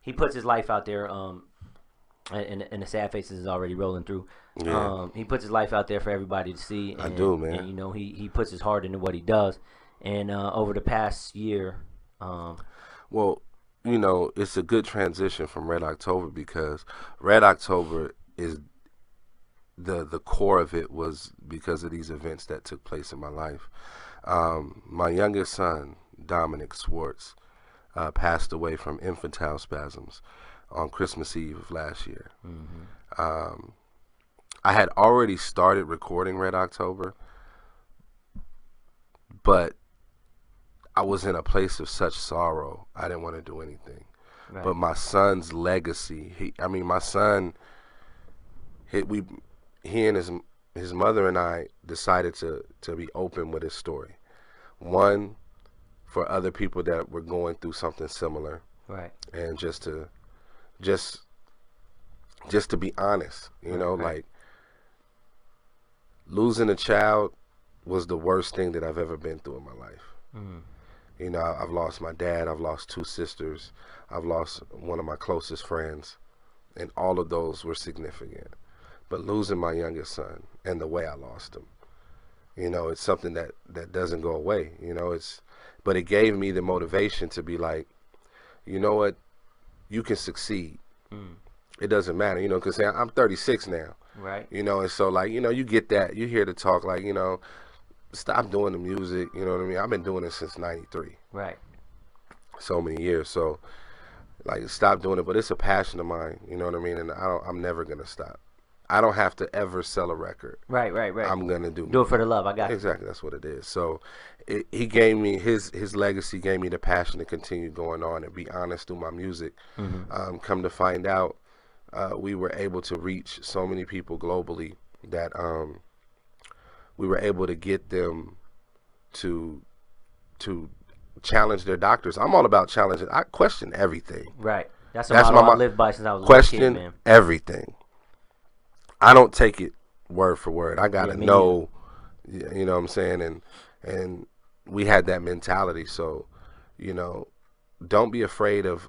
he puts his life out there, and the sad faces is already rolling through. He puts his life out there for everybody to see. And, I do, man. And he puts his heart into what he does. And over the past year, Well, it's a good transition from Red Ahchtober because Red Ahchtober is the core of it was because of these events that took place in my life. My youngest son, Dominic Swartz, passed away from infantile spasms on Christmas Eve of last year. I had already started recording Red Ahchtober, but I was in a place of such sorrow, I didn't want to do anything. right. But my son's legacy, my son, he and his mother and I decided to be open with his story. One, for other people that were going through something similar, Right. and just to be honest, Right. like losing a child was the worst thing that I've ever been through in my life. I've lost my dad, I've lost 2 sisters, I've lost one of my closest friends, and all of those were significant. But losing my youngest son and the way I lost him, it's something that doesn't go away. But it gave me the motivation to be like, you know what, you can succeed. It doesn't matter, because I'm 36 now, Right. and so like, you get that, you hear the talk like, stop doing the music, you know what I mean? I've been doing it since '93, Right. so many years. So like, stop doing it, but it's a passion of mine, you know what I mean? And I'm never gonna stop. I don't have to ever sell a record. Right. I'm gonna do it for the love. I got it. exactly. That's what it is. So he gave me his legacy, gave me the passion to continue going on and be honest through my music. Come to find out, we were able to reach so many people globally that we were able to get them to challenge their doctors. I'm all about challenging. I question everything. Right. That's That's a motto my I lived by since I was a little Question kid, man. everything. I don't take it word for word. I gotta me know, you know what I'm saying? And we had that mentality. So, don't be afraid of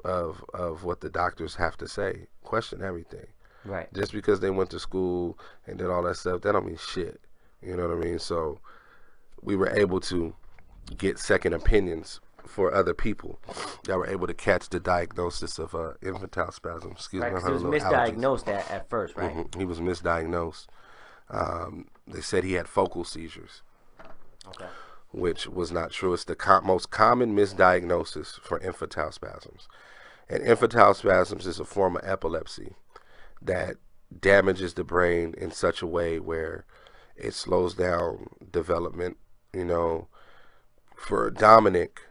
what the doctors have to say. Question everything. Right. Just because they went to school and did all that stuff, that don't mean shit. You know what I mean? So we were able to get second opinions for other people that were able to catch the diagnosis of infantile spasm. Excuse Right. me. I 'Cause heard he a was little allergies. misdiagnosed at first, right? He was misdiagnosed. They said he had focal seizures, Okay. which was not true. It's the most common misdiagnosis for infantile spasms. And infantile spasms is a form of epilepsy that damages the brain in such a way where it slows down development. For Dominic,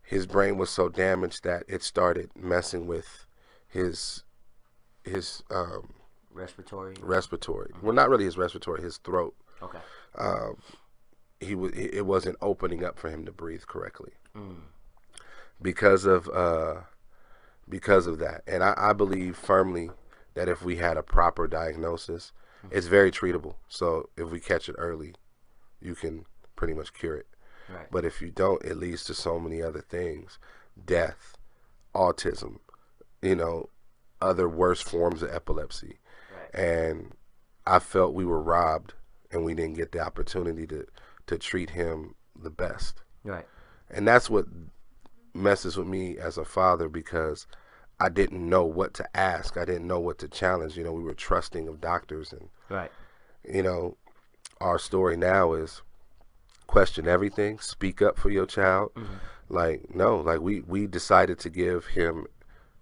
his brain was so damaged that it started messing with his Respiratory. Well, not really his respiratory, his throat. Okay. It wasn't opening up for him to breathe correctly because of that. And I believe firmly that if we had a proper diagnosis, it's very treatable. So if we catch it early, you can pretty much cure it. Right. But if you don't, it leads to so many other things: death, autism, other worse forms of epilepsy. Right. And I felt we were robbed and we didn't get the opportunity to treat him the best. Right. And that's what messes with me as a father, because I didn't know what to ask. I didn't know what to challenge. We were trusting of doctors, and Right. Our story now is question everything, speak up for your child. We decided to give him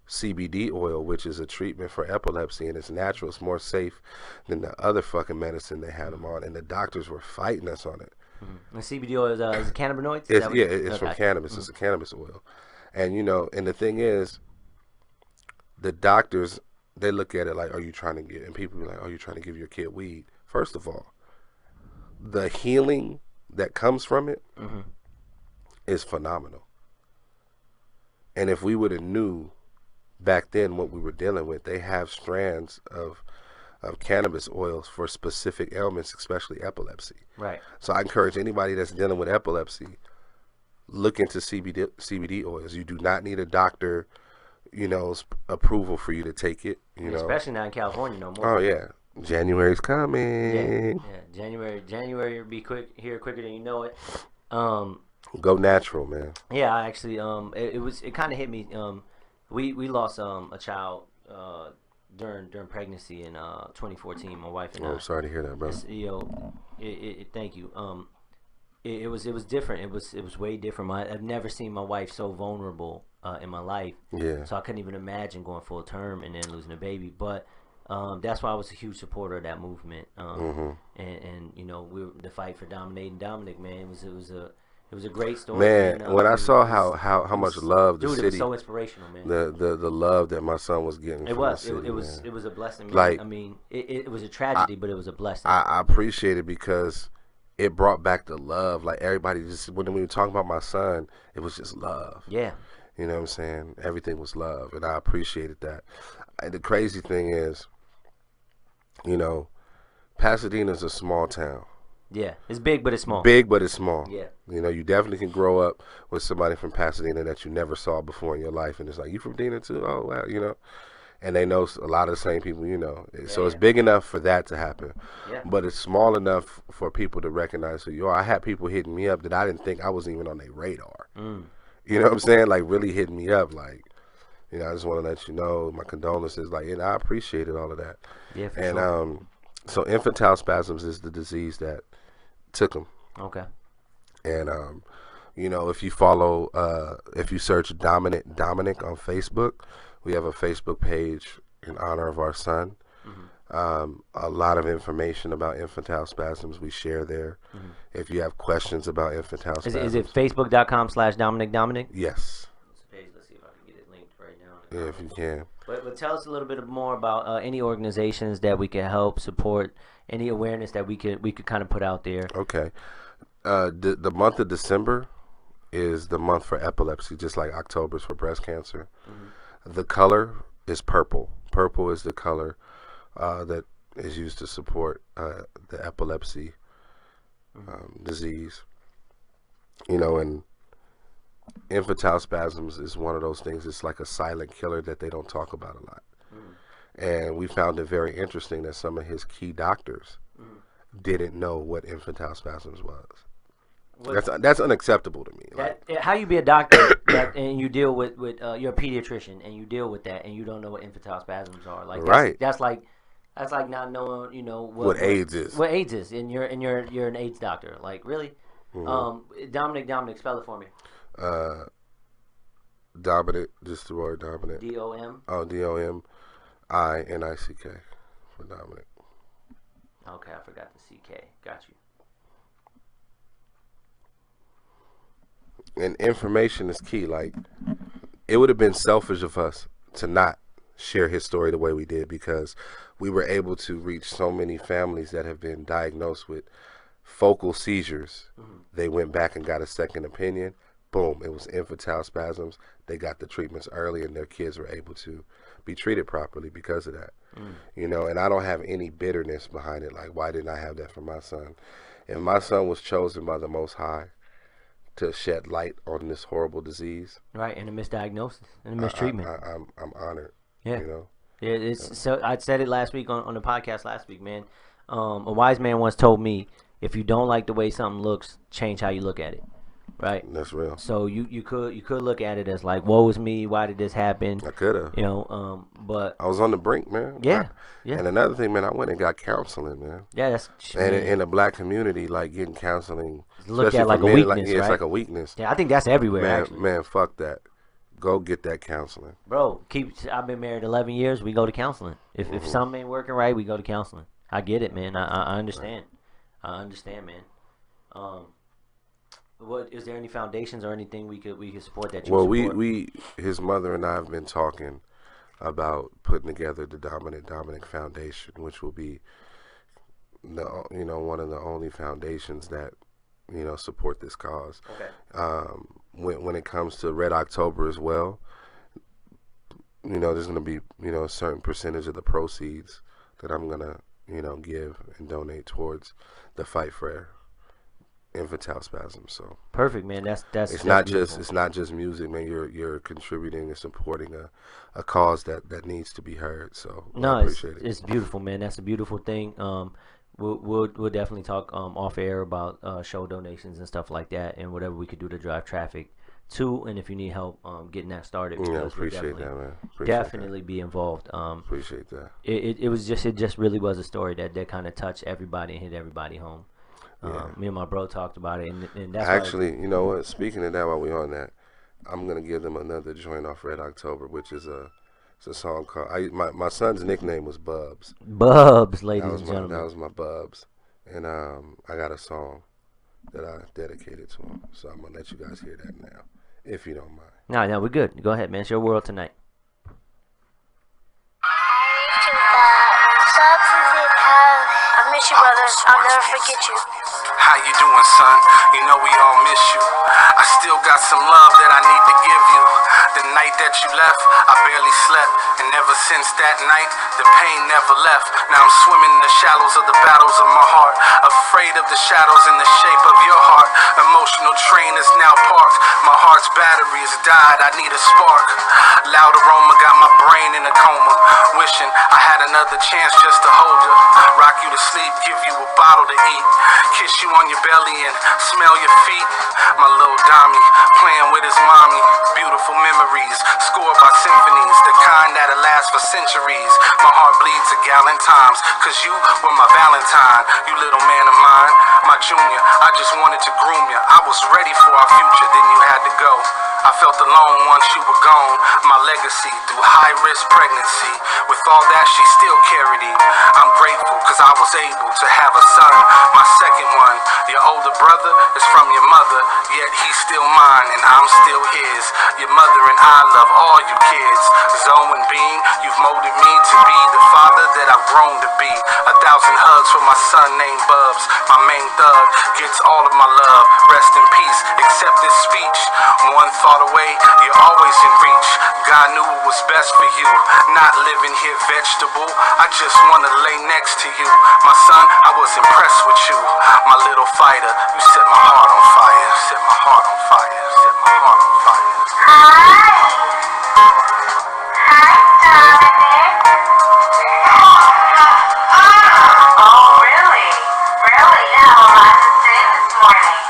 CBD oil, which is a treatment for epilepsy, and it's natural. It's more safe than the other fucking medicine they had him on, and the doctors were fighting us on it. The CBD oil is it cannabinoids? It's from cannabis. It's a cannabis oil. And and the thing is, the doctors, they look at it like, are you trying to get, and people be like, are you trying to give your kid weed? First of all, the healing that comes from it is phenomenal. And if we would have knew back then what we were dealing with, they have strands of cannabis oils for specific ailments, especially epilepsy. Right. So I encourage anybody that's dealing with epilepsy, look into CBD oils. You do not need a doctor, approval for you to take it. Especially now in California, no more. Oh yeah, January's coming. Yeah. January will be quicker than you know it. Go natural, man. Yeah, I actually it kind of hit me. We lost a child during pregnancy in 2014. My wife and Oh, I. I'm sorry to hear that, bro. Thank you. It was different. It was way different. I've never seen my wife so vulnerable in my life. Yeah. So I couldn't even imagine going full term and then losing a baby. But that's why I was a huge supporter of that movement. And you know, the fight for dominating Dominic, man, it was a great story. Man, when I saw how much love the dude, city, it was so inspirational, man. the love that my son was getting from the city, it was a blessing, man. Like, I mean, it was a tragedy, but it was a blessing. I appreciate it because it brought back the love. Like everybody just when we were talking about my son, it was just love. Yeah. You know what I'm saying? Everything was love, and I appreciated that. And the crazy thing is, you know, Pasadena's a small town. Yeah, it's big, but it's small. Big, but it's small. Yeah. You know, you definitely can grow up with somebody from Pasadena that you never saw before in your life, and it's like, you from Dena too? Oh, wow, you know. And they know a lot of the same people, you know. So it's big enough for that to happen. Yeah. But it's small enough for people to recognize who you are. I had people hitting me up that I didn't think I was even on their radar. You know what I'm saying? Like, really hitting me up. Like, you know, I just want to let you know my condolences. Like, and I appreciated all of that. Yeah, for and sure. So infantile spasms is the disease that took him. Okay. And you know, if you follow, if you search Dominic on Facebook, we have a Facebook page in honor of our son. A lot of information about infantile spasms we share there. If you have questions about infantile spasms, Is it facebook.com/Dominic? Yes. Let's see if I can get it linked right now. Yeah, if you can. But tell us a little bit more about any organizations that we can help support, any awareness that we could kind of put out there. Okay. The month of December is the month for epilepsy, just like October's for breast cancer. The color is purple. Purple is the color that is used to support the epilepsy disease. You know, and infantile spasms is one of those things. It's like a silent killer that they don't talk about a lot. And we found it very interesting that some of his key doctors didn't know what infantile spasms was. That's unacceptable to me. How you be a doctor and you deal with you're a pediatrician and you deal with that and you don't know what infantile spasms are. Like that's like not knowing, you know, what AIDS is. What AIDS is, and you're an AIDS doctor. Like, really? Dominic, spell it for me. Dominic, just the word Dominic. D-O-M? Oh, Dominic for Dominic. Okay, I forgot the CK. Got you. And information is key. Like, it would have been selfish of us to not share his story the way we did, because we were able to reach so many families that have been diagnosed with focal seizures. They went back and got a second opinion. Boom, it was infantile spasms. They got the treatments early and their kids were able to be treated properly because of that. You know, and I don't have any bitterness behind it. Like, why didn't I have that for my son? If my son was chosen by the Most High to shed light on this horrible disease, right, and a misdiagnosis and a mistreatment, I'm honored. Yeah, you know. Yeah, it's so. I said it last week on the podcast last week, man. A wise man once told me, if you don't like the way something looks, change how you look at it. Right. That's real. So you could look at it as like, woe is me, why did this happen? I could have. You know, but I was on the brink, man. Yeah. And another thing, man, I went and got counseling, man. Yeah, that's. And in the black community, like, getting counseling, looked at like a weakness, right? It's like a weakness. Yeah, I think that's everywhere. Man, actually. man, fuck that. Go get that counseling, bro. I've been married 11 years. We go to counseling. If something ain't working right, we go to counseling. I get it, man. I understand. Right. I understand, man. What is there any foundations or anything we could support that you Well, support? we his mother and I have been talking about putting together the Dominic Foundation, which will be one of the only foundations that support this cause. Okay. When it comes to Red Ahchtober as well, there's going to be a certain percentage of the proceeds that I'm going to give and donate towards the fight for infantile spasms. So perfect, man. That's it's not just music, man. You're contributing and supporting a cause that needs to be heard. So no, I appreciate it. It's beautiful, man. That's a beautiful thing. We'll definitely talk off air about show donations and stuff like that, and whatever we could do to drive traffic too. And if you need help getting that started, Yeah, because we'll appreciate that, man. definitely be involved. Appreciate that. It just really was a story that kind of touched everybody and hit everybody home. Me and my bro talked about it, and that's actually, you know what? Speaking of that, while we're on that, I'm gonna give them another joint off Red Ahchtober, which is it's a song called. My son's nickname was Bubs. Bubs, ladies and gentlemen. That was my Bubs, and I got a song that I dedicated to him. So I'm gonna let you guys hear that now, if you don't mind. No, we're good. Go ahead, man. It's your world tonight. I miss you, brother. I'll never forget you. How you doing, son? You know we all miss you. I still got some love that I need to give you. The night that you left, I barely slept. And ever since that night, the pain never left. Now I'm swimming in the shallows of the battles of my heart. Afraid of the shadows in the shape of your heart. Emotional train is now parked. My heart's battery has died, I need a spark. Loud aroma got my brain in a coma. Wishing I had another chance just to hold you. Rock you to sleep, give you a bottle to eat. Kiss you on your belly and smell your feet. My little Dommy playing with his mommy. Beautiful memories, scored by symphonies. The kind that'll last for centuries. My heart bleeds a gallon times, cause you were my Valentine. You little man of mine, my junior. I just wanted to groom you. I was ready for our future, then you had to go. I felt alone once you were gone. My legacy through high-risk pregnancy. With all that, she still carried it. I'm grateful cause I was able to have a son. My second one, your older brother is from your mother, yet he's still mine and I'm still his. Your mother and I love all you kids. Zoe and Bean, you've molded me to be the father that I've grown to be. 1,000 hugs for my son named Bubs. My main thug gets all of my love. Rest in peace, accept this speech. One thought away, you're always in reach. God knew it was best for you. Not living here vegetable, I just wanna lay next to you. My son, I was impressed with you. My little fighter, you set my heart on fire. Set my heart on fire. Set my heart on fire. Oh, really? Really? Yeah, well, I just did this morning.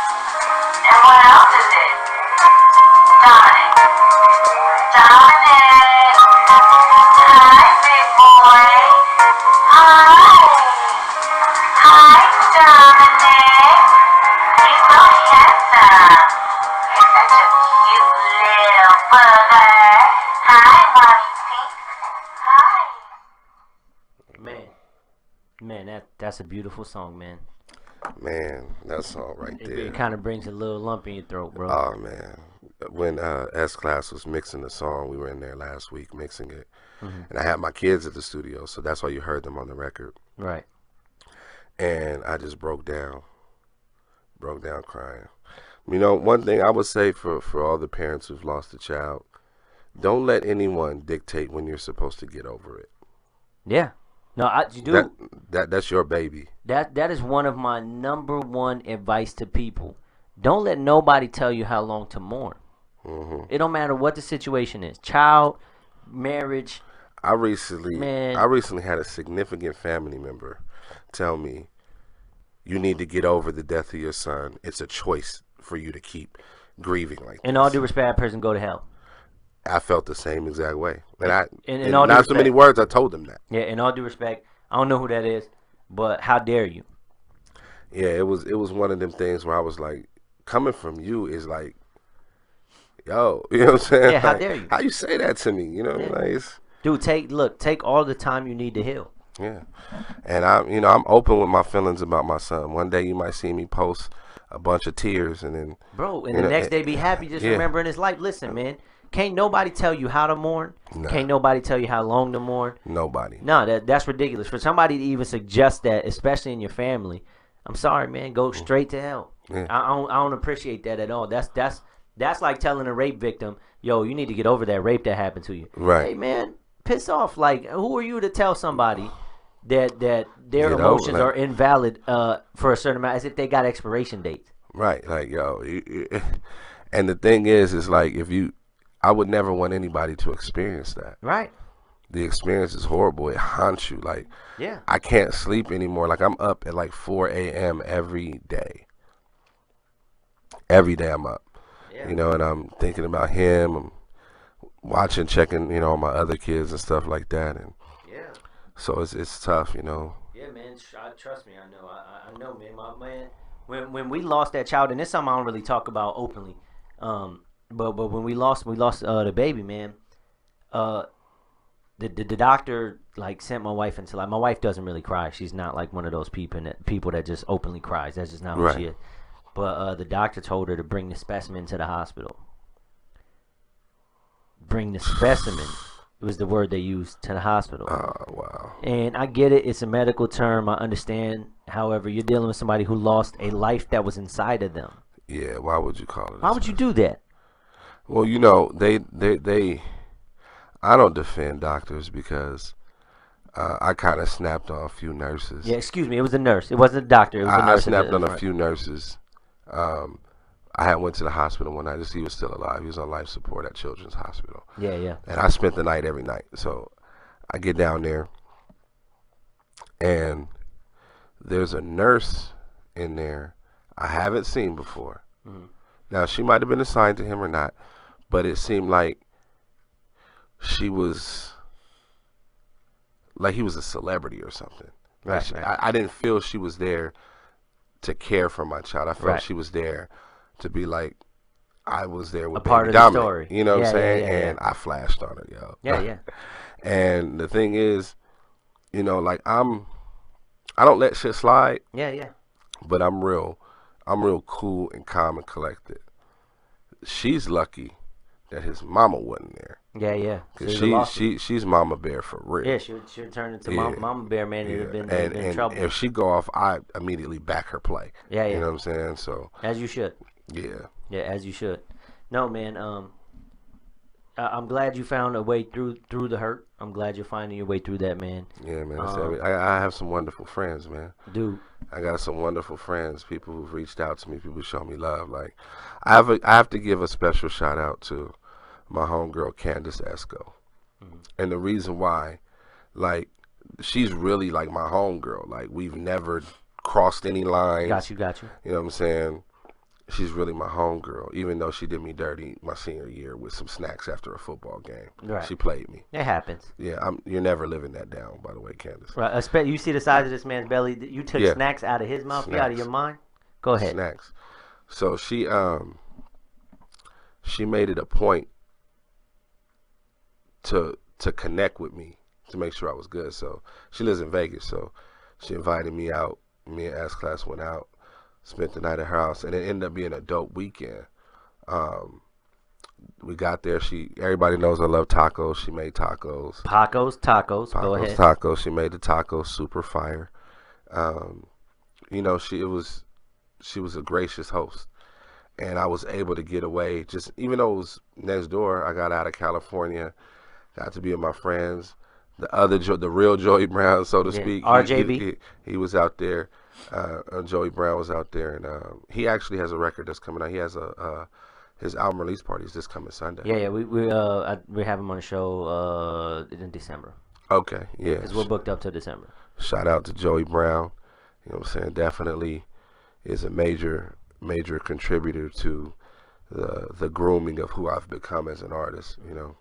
And what else is it? Dominic. Hi, big boy. Hi. Hi, Dominic. You're so handsome. You're such a cute little bugger. Hi, Mommy Pink. Hi. Man, that's a beautiful song, man. Man, that song right there. It kind of brings a little lump in your throat, bro. Oh man, when S-Class was mixing the song, we were in there last week mixing it, and I had my kids at the studio, so that's why you heard them on the record. Right. And I just broke down crying. You know, one thing I would say for all the parents who've lost a child, don't let anyone dictate when you're supposed to get over it. Yeah. No, you do. That's your baby. That is one of my number one advice to people. Don't let nobody tell you how long to mourn. It don't matter what the situation is. Child, marriage. I recently had a significant family member tell me, you need to get over the death of your son. It's a choice for you to keep grieving like this. In all due respect, that person go to hell. I felt the same exact way. And in all due not respect, so many words, I told him that. Yeah, in all due respect, I don't know who that is, but how dare you? Yeah, it was one of them things where I was like, coming from you is like, yo, you know what I'm saying? Yeah, how like, dare you? How you say that to me? You know, like Dude, take all the time you need to heal. Yeah, and I'm open with my feelings about my son. One day you might see me post a bunch of tears, and then bro, and the next day be happy just remembering his life. Listen, man, can't nobody tell you how to mourn. Nah. Can't nobody tell you how long to mourn. Nobody. No, that's ridiculous. For somebody to even suggest that, especially in your family, I'm sorry, man. Go straight to hell. Yeah. I don't appreciate that at all. That's like telling a rape victim, yo, you need to get over that rape that happened to you. Right. Hey, man, piss off. Like, who are you to tell somebody that their emotions are invalid for a certain amount, as if they got expiration dates? Right. Like, yo, and the thing is like, I would never want anybody to experience that. Right. the experience is horrible. It haunts you. Like, Yeah. I can't sleep anymore. Like, I'm up at like 4 a.m. every day. Every day I'm up. Yeah. You know, and I'm thinking about him. I'm watching, checking, you know, on my other kids and stuff like that. And Yeah. so it's tough, you know. Yeah, man. Trust me, I know. I know, man. My man. When we lost that child, and this is something I don't really talk about openly. But when we lost the baby, man. The doctor like sent my wife into, like, my wife doesn't really cry. She's not like one of those people that just openly cries. That's just not who she is. But the doctor told her to bring the specimen to the hospital. Bring the specimen was the word they used, to the hospital. Oh, wow. And I get it. It's a medical term. I understand. However, you're dealing with somebody who lost a life that was inside of them. Yeah, why would you call it? Why would you do that? Well, you know, they I don't defend doctors because I kind of snapped on a few nurses. Yeah, excuse me. It was a nurse. It wasn't a doctor. It was a nurse. I snapped on a few nurses. I had went to the hospital one night to see he was still alive. He was on life support at Children's Hospital. Yeah, yeah. And I spent the night every night. So I get down there, and there's a nurse in there I haven't seen before. Mm-hmm. Now, she might have been assigned to him or not, but it seemed like she was, like he was a celebrity or something. Right. I didn't feel she was there to care for my child. I felt she was there to be like, I was there with a part Baby of the Dominic, story. You know what I'm saying? Yeah, and I flashed on her, yo. Yeah, yeah. And the thing is, you know, like I don't let shit slide. Yeah, yeah. But I'm real cool and calm and collected. She's lucky that his mama wasn't there. Yeah, yeah. Cause she's mama bear for real. Yeah, she would turn into mama bear, man. It'd have been in trouble. If she go off, I immediately back her play. Yeah, yeah. You know what I'm saying? So as you should. Yeah. Yeah, as you should. No, man. I'm glad you found a way through the hurt. I'm glad you're finding your way through that, man. Yeah, man. I have some wonderful friends, man. Dude. I got some wonderful friends, people who've reached out to me, people who show me love. Like, I have to give a special shout out to my homegirl, Candace Esco. Mm-hmm. And the reason why, like, she's really like my homegirl. Like, we've never crossed any lines. Got you. You know what I'm saying? She's really my homegirl, even though she did me dirty my senior year with some snacks after a football game. Right. She played me. It happens. Yeah, you're never living that down, by the way, Candace. Right. You see the size of this man's belly. You took snacks out of his mouth. You out of your mind? Go ahead. Snacks. So she made it a point to connect with me to make sure I was good. So she lives in Vegas, so she invited me out. Me and S Class went out. Spent the night at her house, and it ended up being a dope weekend. We got there. Everybody knows I love tacos. She made tacos. Paco's tacos. Go ahead. Tacos. She made the tacos super fire. You know, she was a gracious host, and I was able to get away. Just even though it was next door, I got out of California, got to be with my friends. The real Joey Brown, so to speak. RJB. He was out there. Joey Brown was out there, and he actually has a record that's coming out. He has his album release party is this coming Sunday. Yeah, we have him on the show in December. Okay, yeah. Because we're booked up to December. Shout out to Joey Brown. You know what I'm saying? Definitely is a major contributor to the grooming of who I've become as an artist. You know,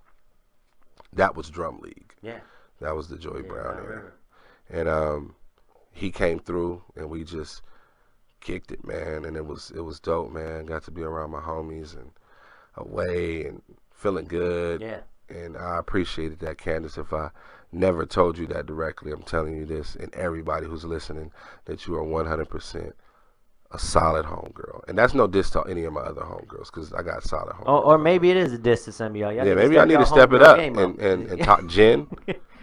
that was Drum League. Yeah. That was the Joey Brown era, and he came through, and we just kicked it, man, and it was dope, man. Got to be around my homies and away and feeling good. Yeah. And I appreciated that, Candace. If I never told you that directly, I'm telling you this, and everybody who's listening, that you are 100% a solid homegirl. And that's no diss to any of my other homegirls, because I got solid homegirls. Or maybe it is a diss to some of y'all. Yeah, maybe I need to step it up and talk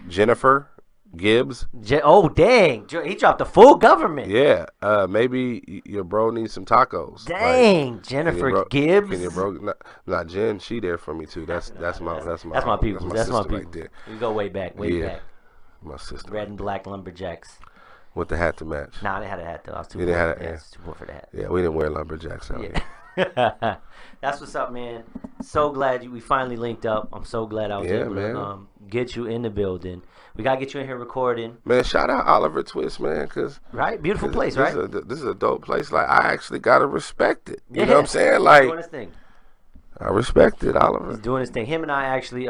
Jennifer Gibbs. Oh, dang. He dropped the full government. Yeah. Maybe your bro needs some tacos. Dang. Like, Jennifer Gibbs. Can your bro, not Jen, she there for me too. That's my people. That's my people. Right there. We go way back. Back. My sister. Red and black lumberjacks. With the hat to match. Nah, they had a hat though. I was too poor. Too poor for the hat. Yeah, we didn't wear lumberjacks out here. That's what's up, man. So glad we finally linked up. I'm so glad I was able to get you in the building. We gotta get you in here recording. Man, shout out Oliver Twist, man, cause right, beautiful place, right? This is a dope place. Like, I actually gotta respect it. You know what I'm saying? Like, he's doing his thing. I respect it, Oliver. He's doing his thing. Him and I actually,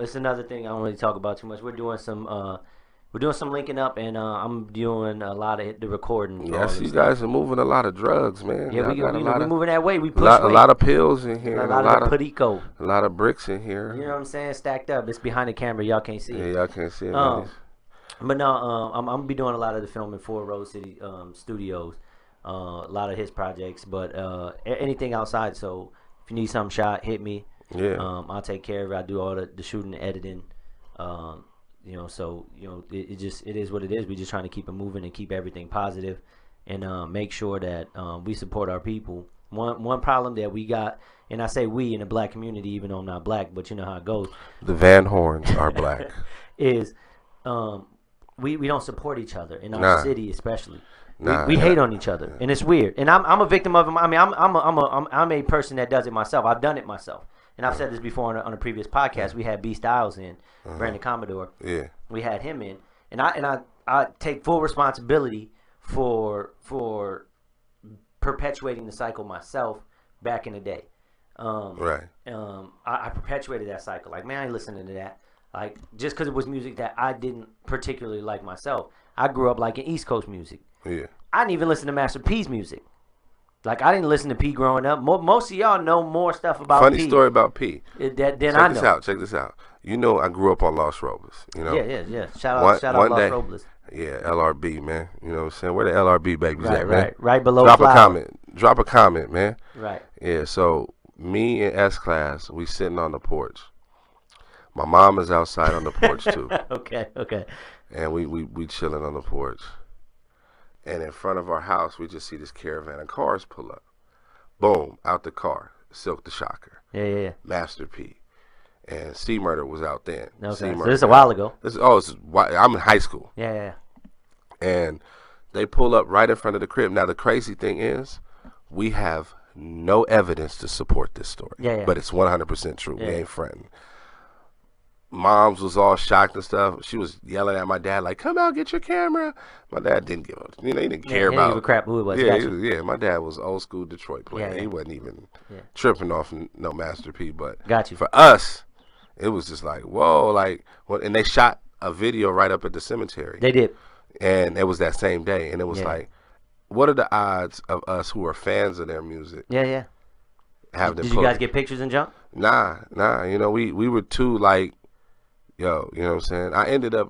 it's another thing I don't really talk about too much. We're doing some linking up, and I'm doing a lot of the recording. Yes, you guys are moving a lot of drugs, man. Yeah, we're moving that way. We push a lot of pills in here. A lot of perico. A lot of bricks in here. You know what I'm saying? Stacked up. It's behind the camera. Y'all can't see it. Yeah, y'all can't see it. But no, I'm gonna be doing a lot of the filming for Rose City Studios. A lot of his projects, but anything outside. So if you need something shot, hit me. Yeah. I'll take care of it. I do all the shooting, the editing. So it is what it is. We're just trying to keep it moving and keep everything positive, and make sure that we support our people. One problem that we got, and I say we in the black community, even though I'm not black, but you know how it goes. The Van Horns are black. is we don't support each other in our city, especially. We hate on each other, and it's weird. And I'm a victim of it. I mean, I'm a person that does it myself. I've done it myself. And I've said this before on a previous podcast. We had B Styles in, Brandon Commodore. Yeah, we had him in, and I take full responsibility for perpetuating the cycle myself back in the day. Right. I perpetuated that cycle. Like, man, I ain't listening to that. Like, just because it was music that I didn't particularly like myself. I grew up liking East Coast music. Yeah. I didn't even listen to Master P's music. Like, I didn't listen to P growing up. Most of y'all know more stuff about P. Funny story about P. Than I know. Check this out. You know, I grew up on Los Robles. You know. Yeah. Shout out Los Robles. Yeah, LRB, man. You know what I'm saying? Where the LRB babies at, man? Right below. Drop a comment, man. Right. Yeah. So me and S Class, we sitting on the porch. My mom is outside on the porch too. Okay. And we chilling on the porch. And in front of our house, we just see this caravan of cars pull up. Boom, out the car. Silk the Shocker. Yeah. Master P. And C Murder was out then. Okay, so this is a while ago. I'm in high school. Yeah. And they pull up right in front of the crib. Now, the crazy thing is, we have no evidence to support this story. Yeah. But it's 100% true. Yeah. We ain't fronting. Moms was all shocked and stuff. She was yelling at my dad like, "Come out, get your camera." My dad didn't give up. He didn't care about. He didn't give a crap who it was. Yeah. My dad was old school Detroit player. Yeah. He wasn't even tripping off no Master P. But got you. For us, it was just like, whoa, like. And they shot a video right up at the cemetery. They did. And it was that same day, and it was like, what are the odds of us who are fans of their music? Yeah. Did you guys get pictures and jump? Nah. You know, we were too like. Yo, you know what I'm saying? I ended up,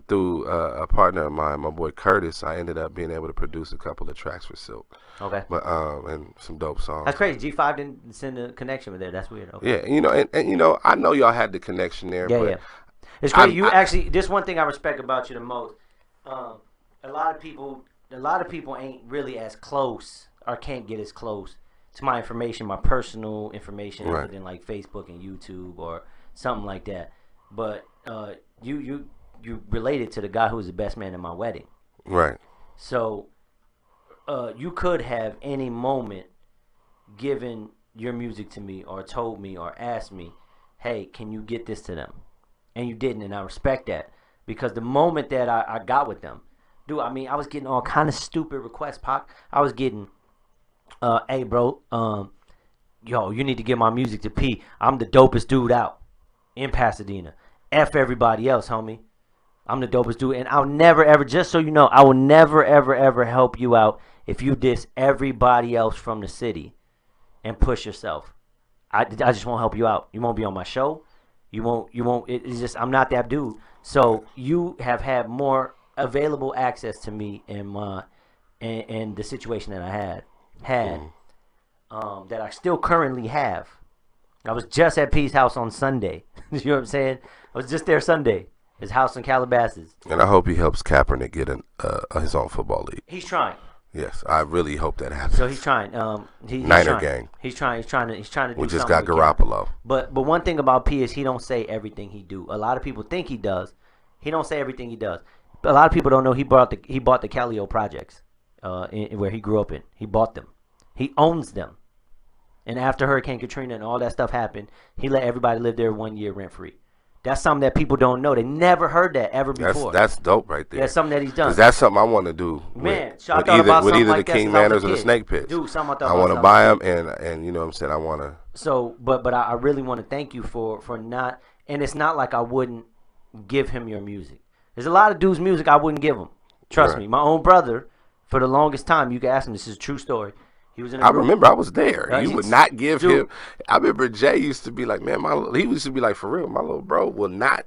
through a partner of mine, my boy Curtis, I ended up being able to produce a couple of tracks for Silk. Okay. But and some dope songs. That's crazy. G5 didn't send a connection with there. That's weird. Okay. Yeah, you know, and you know, I know y'all had the connection there. Yeah. It's great. You actually, this one thing I respect about you the most. A lot of people ain't really as close or can't get as close to my information, my personal information, other than like Facebook and YouTube or something like that. But you related to the guy who was the best man in my wedding. Right. So you could have any moment given your music to me or told me or asked me, hey, can you get this to them? And you didn't, and I respect that. Because the moment that I got with them, dude, I mean, I was getting all kind of stupid requests, Pac. I was getting, hey, bro, yo, you need to get my music to P. I'm the dopest dude out in Pasadena. F everybody else, homie. I'm the dopest dude. And I'll never, ever, just so you know, I will never, ever, ever help you out if you diss everybody else from the city and push yourself. I just won't help you out. You won't be on my show. You won't, it's just, I'm not that dude. So you have had more available access to me in the situation that I had that I still currently have. I was just at P's house on Sunday. You know what I'm saying? I was just there Sunday. His house in Calabasas. And I hope he helps Kaepernick get his own football league. He's trying. Yes, I really hope that happens. So he's trying. He's Niner trying. gang. He's trying to do. We just something got Garoppolo. But one thing about P is he don't say everything he do. A lot of people think he does. He don't say everything he does. But a lot of people don't know he bought the Calio projects, where he grew up in. He bought them, He owns them. And after Hurricane Katrina and all that stuff happened, he let everybody live there 1 year rent free. That's something that people don't know. They never heard that ever before. That's dope right there. That's something that he's done. 'Cause that's something I want to do. Man, with I thought about something either like the that King since I was a Manners or the kid. Snake Pits. Dude, something I thought I about want to something. buy them, and you know what I'm saying, I want to. So, but I really want to thank you for not, and it's not like I wouldn't give him your music. There's a lot of dudes' music I wouldn't give him. Trust me. My own brother, for the longest time, you can ask him, this is a true story. He was in a I group. remember I was there. You would not give Dude. him. I remember Jay used to be like, man, he used to be like, for real, my little bro will not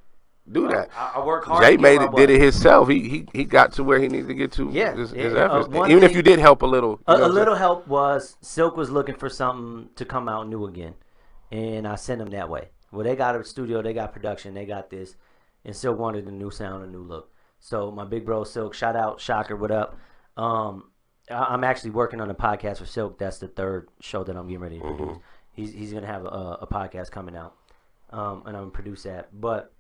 do that. I work hard. Jay to get where I did was. it himself. He got to where he needed to get to. Yeah, his yeah, efforts. one Even if thing- you did help a little. A little help was Silk was looking for something to come out new again, and I sent him that way. Well, they got a studio, they got production, they got this, and Silk wanted a new sound, a new look. So my big bro Silk, shout out Shocker, what up? I'm actually working on a podcast for Silk. That's the third show that I'm getting ready to produce. He's gonna have a podcast coming out, and I'm gonna produce that. But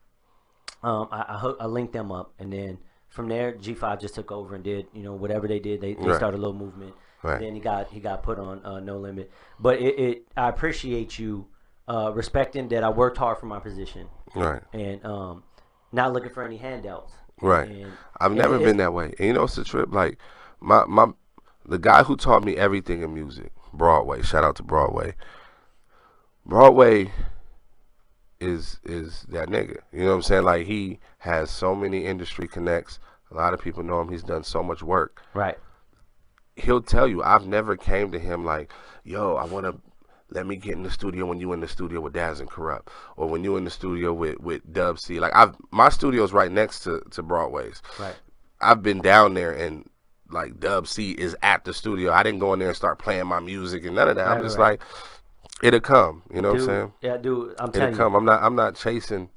I linked them up, and then from there G5 just took over and did whatever they did. They started a little movement. Right. Then he got put on No Limit. But I appreciate you respecting that I worked hard for my position. Right. And not looking for any handouts. Right. And I've never been that way. And it's a trip. Like the guy who taught me everything in music, Broadway. Shout out to Broadway. Broadway is that nigga. You know what I'm saying? Like, he has so many industry connects. A lot of people know him. He's done so much work. Right. He'll tell you, I've never came to him like, yo, I want to let me get in the studio when you in the studio with Daz and Corrupt, or when you in the studio with Dub C. Like, my studio's right next to Broadway's. Right. I've been down there, and like Dub C is at the studio. I didn't go in there and start playing my music and none of that. I'm just like, it'll come. You know what I'm saying? Yeah, dude. I'm telling It'll you. come. I'm not chasing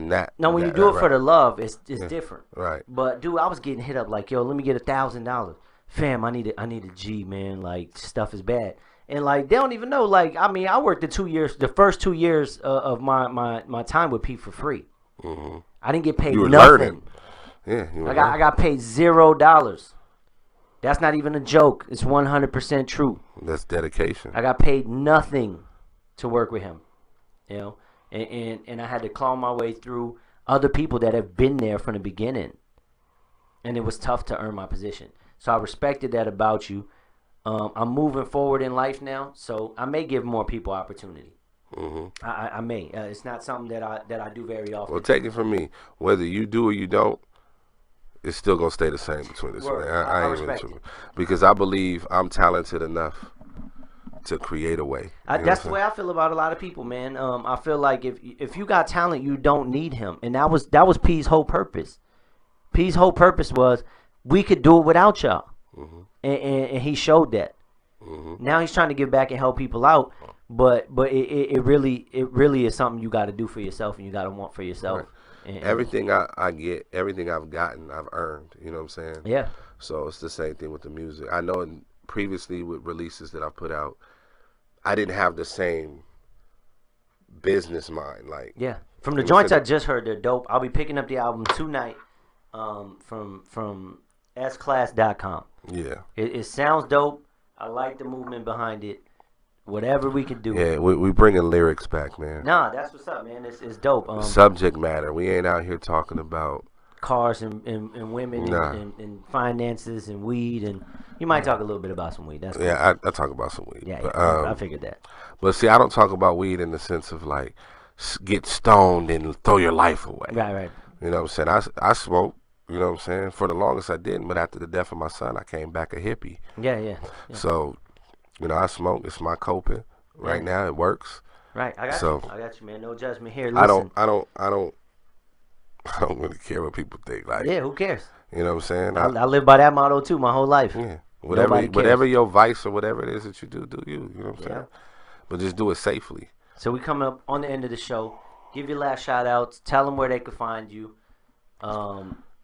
that. No, when you do it for the love, it's different. Right. But dude, I was getting hit up like, yo, let me get $1,000. Fam, I need a G, man. Like, stuff is bad. And like, they don't even know. Like, I mean, I worked the first 2 years of my time with Pete for free. Mm-hmm. I didn't get paid You were nothing. learning. Yeah. I got paid $0. That's not even a joke. It's 100% true. That's dedication. I got paid nothing to work with him, and I had to claw my way through other people that have been there from the beginning, and it was tough to earn my position. So I respected that about you. I'm moving forward in life now, so I may give more people opportunity. Mm-hmm. I may. It's not something that I do very often. Well, take it from me. Whether you do or you don't, it's still gonna stay the same between us. Word. Man. I I ain't respect even it. because I believe I'm talented enough to create a way. That's the way I feel about a lot of people, man. I feel like if you got talent, you don't need him, and that was P's whole purpose. P's whole purpose was we could do it without y'all, and he showed that. Now he's trying to give back and help people out, but it really is something you got to do for yourself, and you got to want for yourself. Right. And Everything I get, everything I've gotten, I've earned. You know what I'm saying? Yeah. So it's the same thing with the music. I know previously with releases that I put out, I didn't have the same business mind. Like, Yeah. From the joints I just heard, they're dope. I'll be picking up the album tonight from sclass.com. yeah. It sounds dope. I like the movement behind it. Whatever we can do. Yeah, we bringing lyrics back, man. Nah, that's what's up, man. It's dope. Subject matter. We ain't out here talking about Cars and women Nah. and finances and weed, and you might talk a little bit about some weed. That's cool. Yeah, I talk about some weed. Yeah, But, I figured that. But see, I don't talk about weed in the sense of like get stoned and throw your life away. Right. You know what I'm saying? I smoke. You know what I'm saying? For the longest I didn't, but after the death of my son, I came back a hippie. Yeah. So, I smoke. It's my coping. Right now, it works. Right. I got you, man. No judgment here. Listen. I don't really care what people think. Like, Yeah, who cares? you know what I'm saying? I live by that motto too my whole life. Yeah. Nobody cares. Whatever your vice or whatever it is that you do you. You know what I'm saying? But just do it safely. So we coming up on the end of the show. Give your last shout outs. Tell them where they can find you.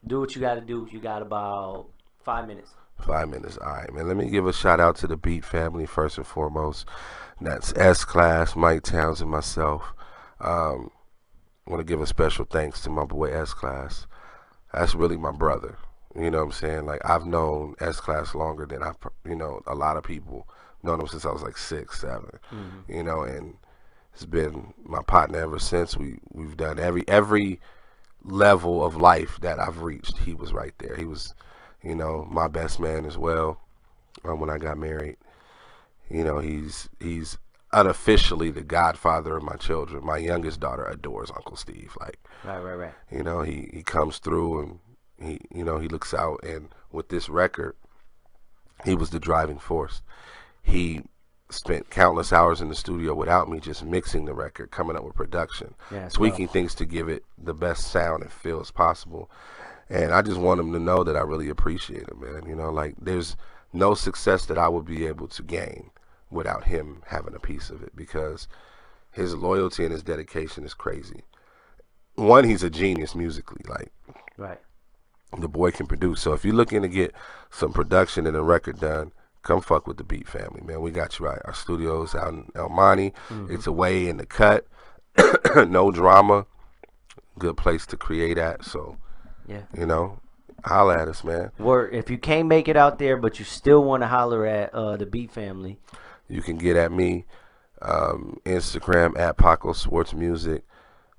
Do what you got to do. You got about 5 minutes. 5 minutes. All right, man. Let me give a shout out to the Beat family first and foremost. That's S-Class, Mike Towns, and myself. I want to give a special thanks to my boy S-Class. That's really my brother. You know what I'm saying? Like, I've known S-Class longer than a lot of people. Known him since I was like 6, 7. You know, and it's been my partner ever since. We've done every level of life that I've reached. He was right there. He was, you know, my best man as well. When I got married, you know, he's unofficially the godfather of my children. My youngest daughter adores Uncle Steve. Like, right. You know, he comes through and he looks out. And with this record, he was the driving force. He spent countless hours in the studio without me, just mixing the record, coming up with production, tweaking things to give it the best sound and feel as possible. And I just want him to know that I really appreciate it, man. You know, like, there's no success that I would be able to gain without him having a piece of it, because his loyalty and his dedication is crazy. One, he's a genius musically. Like, right. The boy can produce. So if you're looking to get some production and a record done, come fuck with the Beat family, man. We got you right. Our studio's out in El Monte. It's away in the cut. No drama. Good place to create at. So, you know, holla at us, man. Or if you can't make it out there, but you still want to holler at the Beat family, you can get at me. Instagram at Paco Swartz Music.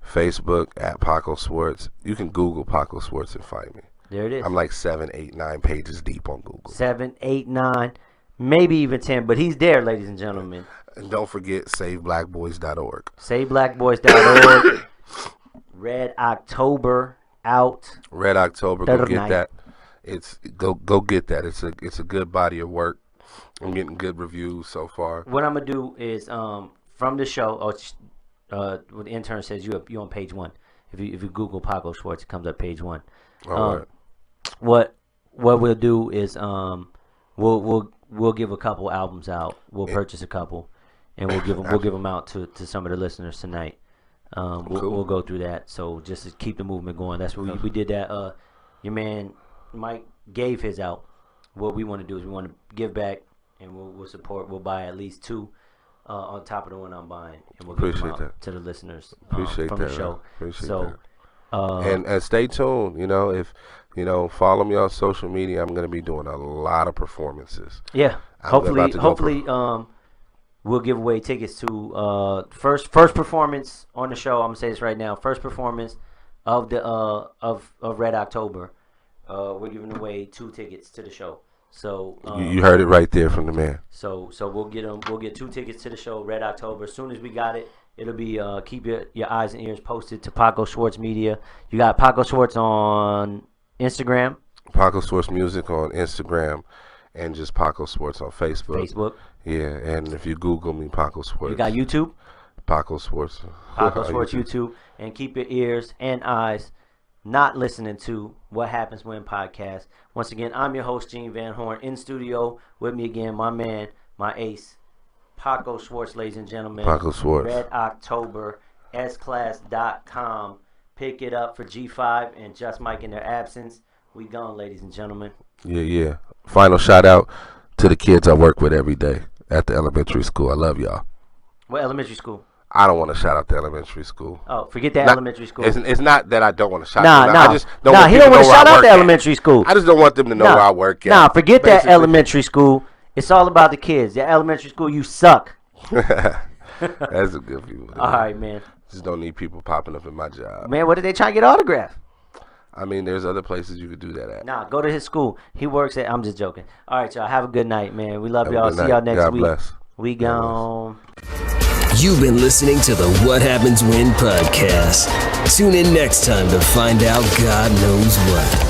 Facebook at Paco Swartz. You can Google Paco Swartz and find me. There it is. I'm like 7, 8, 9 pages deep on Google. 7, 8, 9, maybe even 10, but he's there, ladies and gentlemen. And don't forget SaveBlackBoys.org. SaveBlackBoys.org. Red Ahchtober out. Red Ahchtober, go get that. It's go get that. It's a good body of work. I'm getting good reviews so far. What I'm gonna do is from the show. What the intern says you on page 1. If you Google Paco Swartz, it comes up page 1. All right. What we'll do is we'll give a couple albums out. We'll purchase a couple, and we'll give them out to some of the listeners tonight. We'll go through that. So just to keep the movement going. That's what we did that. Your man Mike gave his out. What we want to do is we want to give back, and we'll support. We'll buy at least 2 on top of the one I'm buying, and we'll give them out to the listeners from the show. And stay tuned. You know, if follow me on social media. I'm gonna be doing a lot of performances. Yeah, hopefully, we'll give away tickets to first performance on the show. I'm gonna say this right now. First performance of the of Red Ahchtober. We're giving away 2 tickets to the show. So you heard it right there from the man. So we'll get them. We'll get 2 tickets to the show, Red Ahchtober. As soon as we got it, it'll be keep your eyes and ears posted to Paco Swartz Media. You got Paco Swartz on Instagram. Paco Swartz Music on Instagram, and just Paco Swartz on Facebook. Yeah, and if you Google me, Paco Swartz. You got YouTube. Paco Swartz. Paco Swartz YouTube, and keep your ears and eyes not listening to What Happens When podcast. Once again, I'm your host, Gene Van Horn, in studio with me again, my man, my ace, Paco Swartz, ladies and gentlemen. Paco Swartz. Red Ahchtober, sclass.com. Pick it up for G5 and Just Mike in their absence. We gone, ladies and gentlemen. Yeah. Final shout out to the kids I work with every day at the elementary school. I love y'all. What elementary school? I don't want to shout out the elementary school. Oh, forget that elementary school. It's not that I don't want to shout out. I just don't want he them don't want to shout out the at. elementary school. I just don't want them to know where I work at. Forget that elementary school. It's all about the kids. The elementary school, you suck. That's a good view. All right, man. Just don't need people popping up in my job. Man, what did they try to get autograph? I mean, there's other places you could do that at. Nah, go to his school. He works at. I'm just joking. All right, y'all. Have a good night, man. We love y'all. See y'all next week. God bless. We gone. You've been listening to the What Happens When podcast. Tune in next time to find out God knows what.